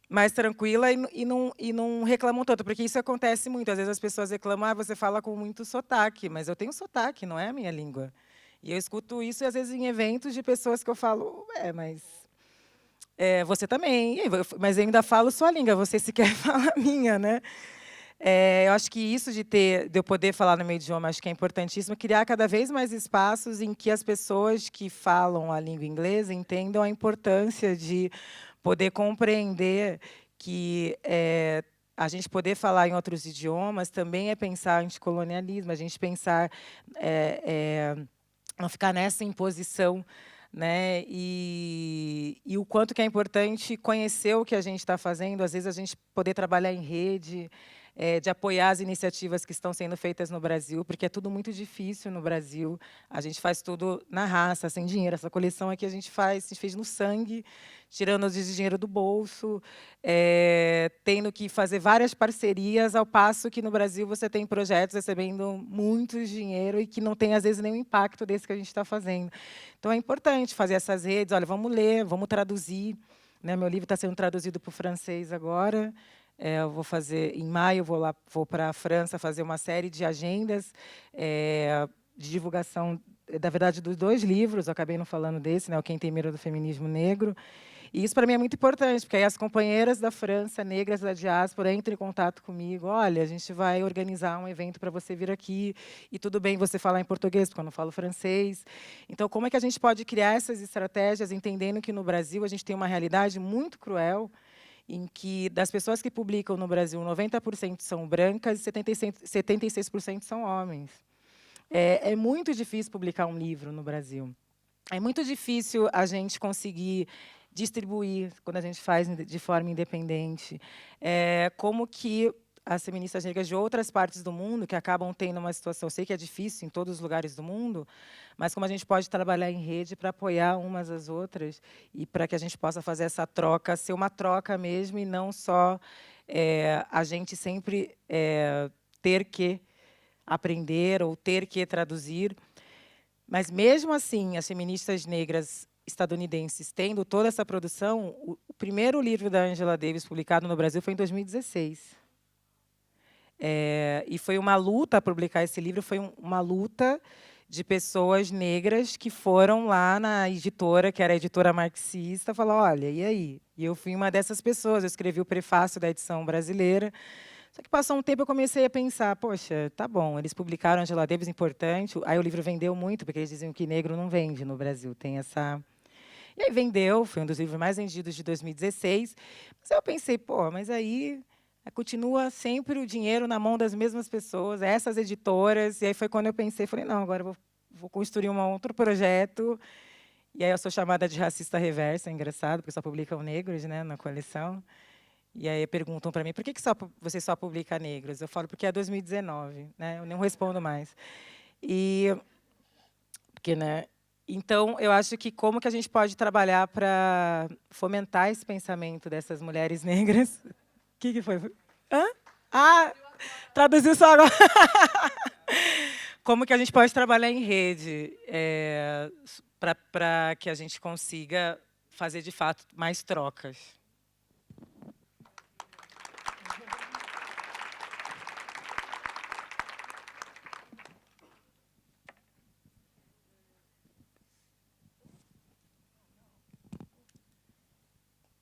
E: mais tranquilas e não reclamam tanto, porque isso acontece muito. Às vezes as pessoas reclamam, você fala com muito sotaque, mas eu tenho sotaque, não é a minha língua. E eu escuto isso, às vezes, em eventos de pessoas que eu falo, mas você também, mas eu ainda falo sua língua, você sequer fala a minha, né? Eu acho que isso de eu poder falar no meu idioma, acho que é importantíssimo, criar cada vez mais espaços em que as pessoas que falam a língua inglesa entendam a importância de poder compreender que a gente poder falar em outros idiomas também é pensar anticolonialismo, a gente pensar, não ficar nessa imposição, né? E o quanto que é importante conhecer o que a gente está fazendo, às vezes a gente poder trabalhar em rede, de apoiar as iniciativas que estão sendo feitas no Brasil, porque é tudo muito difícil no Brasil. A gente faz tudo na raça, sem dinheiro. Essa coleção aqui a gente fez no sangue, tirando o dinheiro do bolso, tendo que fazer várias parcerias, ao passo que no Brasil você tem projetos recebendo muito dinheiro e que não tem, às vezes, nenhum impacto desse que a gente está fazendo. Então, é importante fazer essas redes. Olha, vamos ler, vamos traduzir. Né? Meu livro está sendo traduzido para o francês agora. Eu vou fazer, em maio, vou para a França fazer uma série de agendas de divulgação, na verdade, dos 2 livros, eu acabei não falando desse, né, o Quem Tem Medo do Feminismo Negro. E isso, para mim, é muito importante, porque aí as companheiras da França, negras da diáspora, entram em contato comigo. Olha, a gente vai organizar um evento para você vir aqui, e tudo bem você falar em português, porque eu não falo francês. Então, como é que a gente pode criar essas estratégias, entendendo que no Brasil a gente tem uma realidade muito cruel, em que, das pessoas que publicam no Brasil, 90% são brancas e 76% são homens. É muito difícil publicar um livro no Brasil. É muito difícil a gente conseguir distribuir, quando a gente faz de forma independente. Como que as feministas negras de outras partes do mundo, que acabam tendo uma situação, eu sei que é difícil em todos os lugares do mundo, mas como a gente pode trabalhar em rede para apoiar umas às outras e para que a gente possa fazer essa troca, ser uma troca mesmo, e não só a gente sempre ter que aprender ou ter que traduzir. Mas, mesmo assim, as feministas negras estadunidenses tendo toda essa produção, o primeiro livro da Angela Davis publicado no Brasil foi em 2016. E foi uma luta publicar esse livro, foi uma luta de pessoas negras que foram lá na editora, que era a editora marxista, falar, olha, e aí? E eu fui uma dessas pessoas, eu escrevi o prefácio da edição brasileira. Só que passou um tempo, eu comecei a pensar, poxa, tá bom, eles publicaram Angela Davis, importante, aí o livro vendeu muito, porque eles diziam que negro não vende no Brasil, tem essa... E aí vendeu, foi um dos livros mais vendidos de 2016, mas eu pensei, pô, mas aí continua sempre o dinheiro na mão das mesmas pessoas, essas editoras. E aí foi quando eu pensei, falei, não, agora eu vou construir um outro projeto. E aí eu sou chamada de racista reversa, é engraçado, porque só publicam negros, né, na coleção. E aí perguntam para mim, por que você só publica negros? Eu falo, porque é 2019, né? Eu não respondo mais. Porque, né? Então, eu acho que como que a gente pode trabalhar para fomentar esse pensamento dessas mulheres negras? O que foi? Hã? Ah, traduziu só agora. Como que a gente pode trabalhar em rede para que a gente consiga fazer, de fato, mais trocas?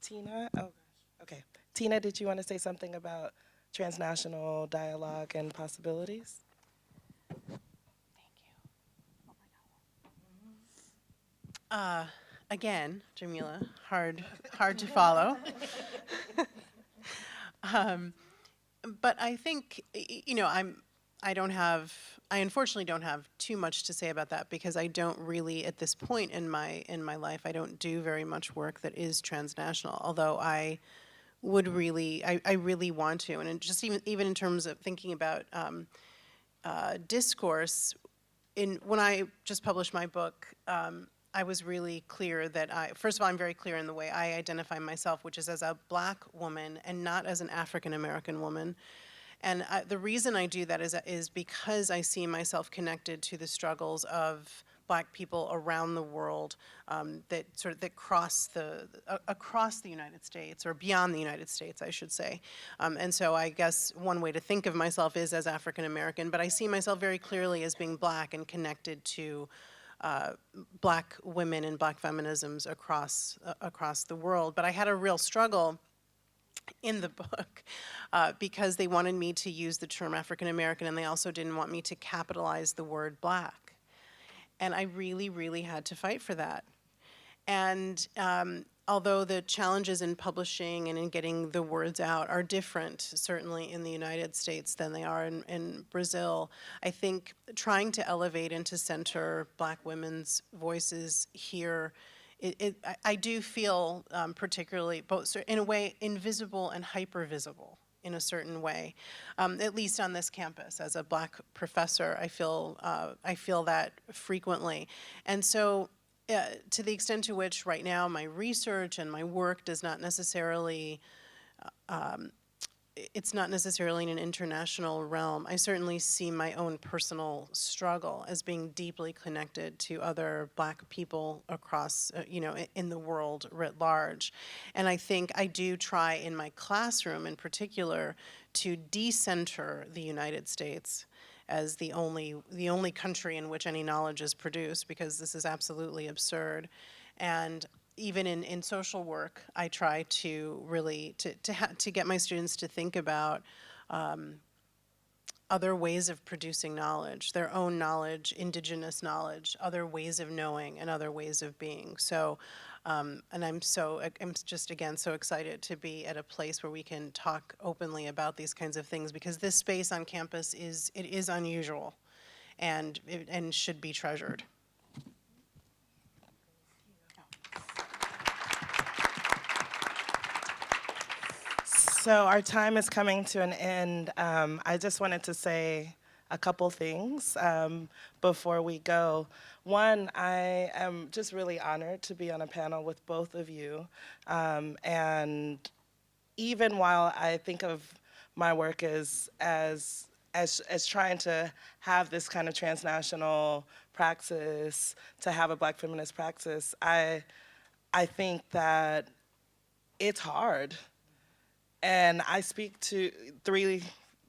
C: Tina? Oh, gosh. Okay. Tina, did you want to say something about transnational dialogue and possibilities?
F: Again, Jamila, hard to follow. But I think, you know, I unfortunately don't have too much to say about that because I don't really, at this point in my life, I don't do very much work that is transnational, although I would really, I really want to. And just even in terms of thinking about discourse, when I just published my book, I was really clear that first of all, I'm very clear in the way I identify myself, which is as a Black woman and not as an African American woman. And the reason I do that is because I see myself connected to the struggles of Black people around the world that cross across the United States, or beyond the United States, I should say. And so I guess one way to think of myself is as African American, but I see myself very clearly as being Black and connected to Black women and Black feminisms across the world. But I had a real struggle in the book because they wanted me to use the term African American, and they also didn't want me to capitalize the word Black. And I really, really had to fight for that. And although the challenges in publishing and in getting the words out are different, certainly in the United States than they are in Brazil, I think trying to elevate and to center Black women's voices here, I do feel particularly, both in a way, invisible and hyper-visible in a certain way, at least on this campus. As a Black professor, I feel that frequently. And so to the extent to which right now my research and my work does not necessarily, it's not necessarily in an international realm, I certainly see my own personal struggle as being deeply connected to other Black people across, you know, in the world writ large. And I think I do try in my classroom in particular to decenter the United States as the only country in which any knowledge is produced, because this is absolutely absurd. And even in social work, I try to really to get my students to think about other ways of producing knowledge, their own knowledge, indigenous knowledge, other ways of knowing, and other ways of being. So, and I'm just again so excited to be at a place where we can talk openly about these kinds of things, because this space on campus is unusual, and should be treasured.
C: So our time is coming to an end. I just wanted to say a couple things before we go. One, I am just really honored to be on a panel with both of you. And even while I think of my work as trying to have this kind of transnational praxis, to have a Black feminist praxis, I think that it's hard. And I speak to three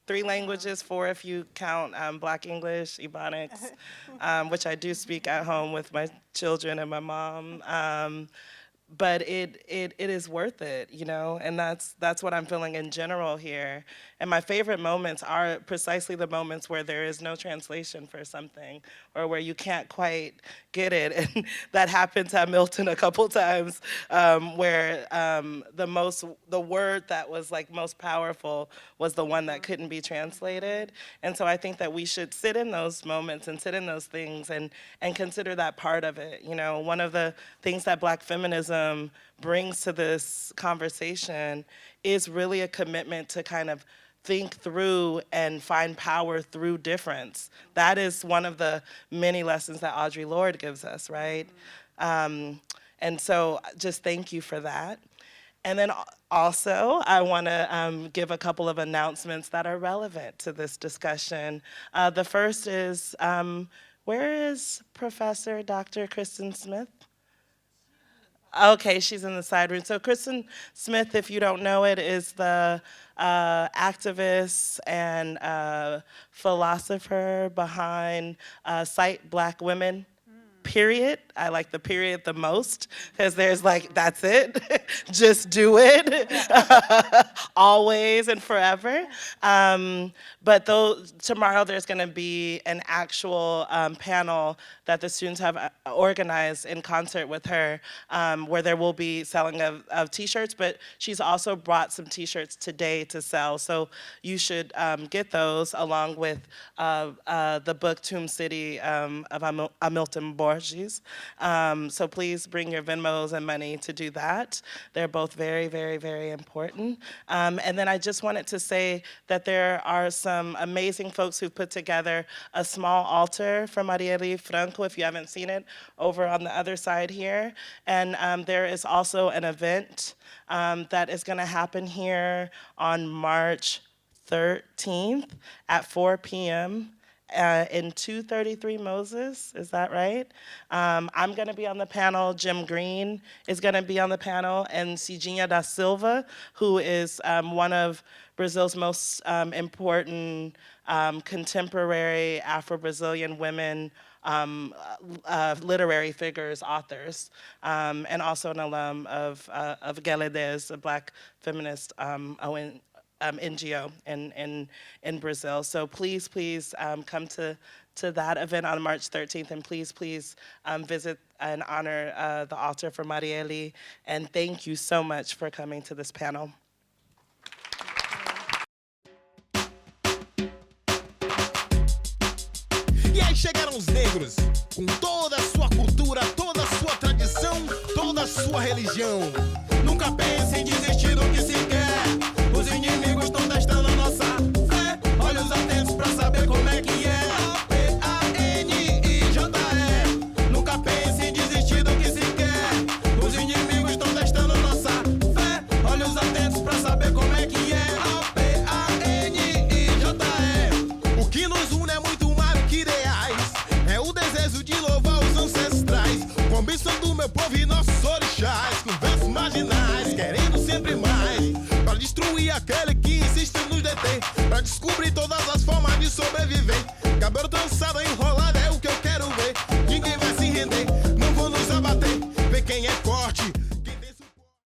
C: languages, 4 if you count Black English, Ebonics, which I do speak at home with my children and my mom. but it is worth it, you know, and that's what I'm feeling in general here. And my favorite moments are precisely the moments where there is no translation for something, or where you can't quite get it. And that happened to Milton a couple times, where the word that was like most powerful was the one that couldn't be translated. And so I think that we should sit in those moments and sit in those things and consider that part of it. You know, one of the things that Black feminism brings to this conversation is really a commitment to kind of think through and find power through difference. That is one of the many lessons that Audre Lorde gives us, right? And so just thank you for that. And then also, I want to give a couple of announcements that are relevant to this discussion. The first is, where is Professor Dr. Kristen Smith? Okay, she's in the side room. So Kristen Smith, if you don't know it, is the activist and philosopher behind Cite Black Women, period. I like the period the most, because there's like, that's it. Just do it. Always and forever. But tomorrow there's going to be an actual panel that the students have organized in concert with her, where there will be selling of t-shirts, but she's also brought some t-shirts today to sell. So you should get those along with the book Tomb City of Hamilton Borges. So please bring your Venmos and money to do that. They're both very, very, very important. And then I just wanted to say that there are some amazing folks who've put together a small altar for Marielle Franco, if you haven't seen it, over on the other side here. And there is also an event that is going to happen here on March 13th at 4 p.m. In 233 Moses, is that right? I'm going to be on the panel. Jim Green is going to be on the panel, and Cidinha da Silva, who is one of Brazil's most important contemporary Afro-Brazilian women literary figures, authors, and also an alum of Galedes, a Black feminist NGO in Brazil. So please come to that event on March 13th, and please visit and honor the altar for Marielle. And thank you so much for coming to this panel.
G: E aí chegaram os negros, com toda a sua cultura, toda a sua tradição, toda a sua religião. Nunca pense em desistir do que se quer. Os inimigos estão testando a nossa fé. Olhos atentos pra saber como é que é. P-A-N-I-J-E. Nunca pense em desistir do que se quer. Os inimigos estão testando a nossa fé. Olhos atentos pra saber como é que é. P-A-N-I-J-E. O que nos une é muito mais do que ideais. É o desejo de louvar os ancestrais. Com a bênção do meu povo e nossos orixás. Com versos marginais, querendo sempre mais. Para destruir aquele que insiste em nos deter. Para descobrir todas as formas de sobreviver.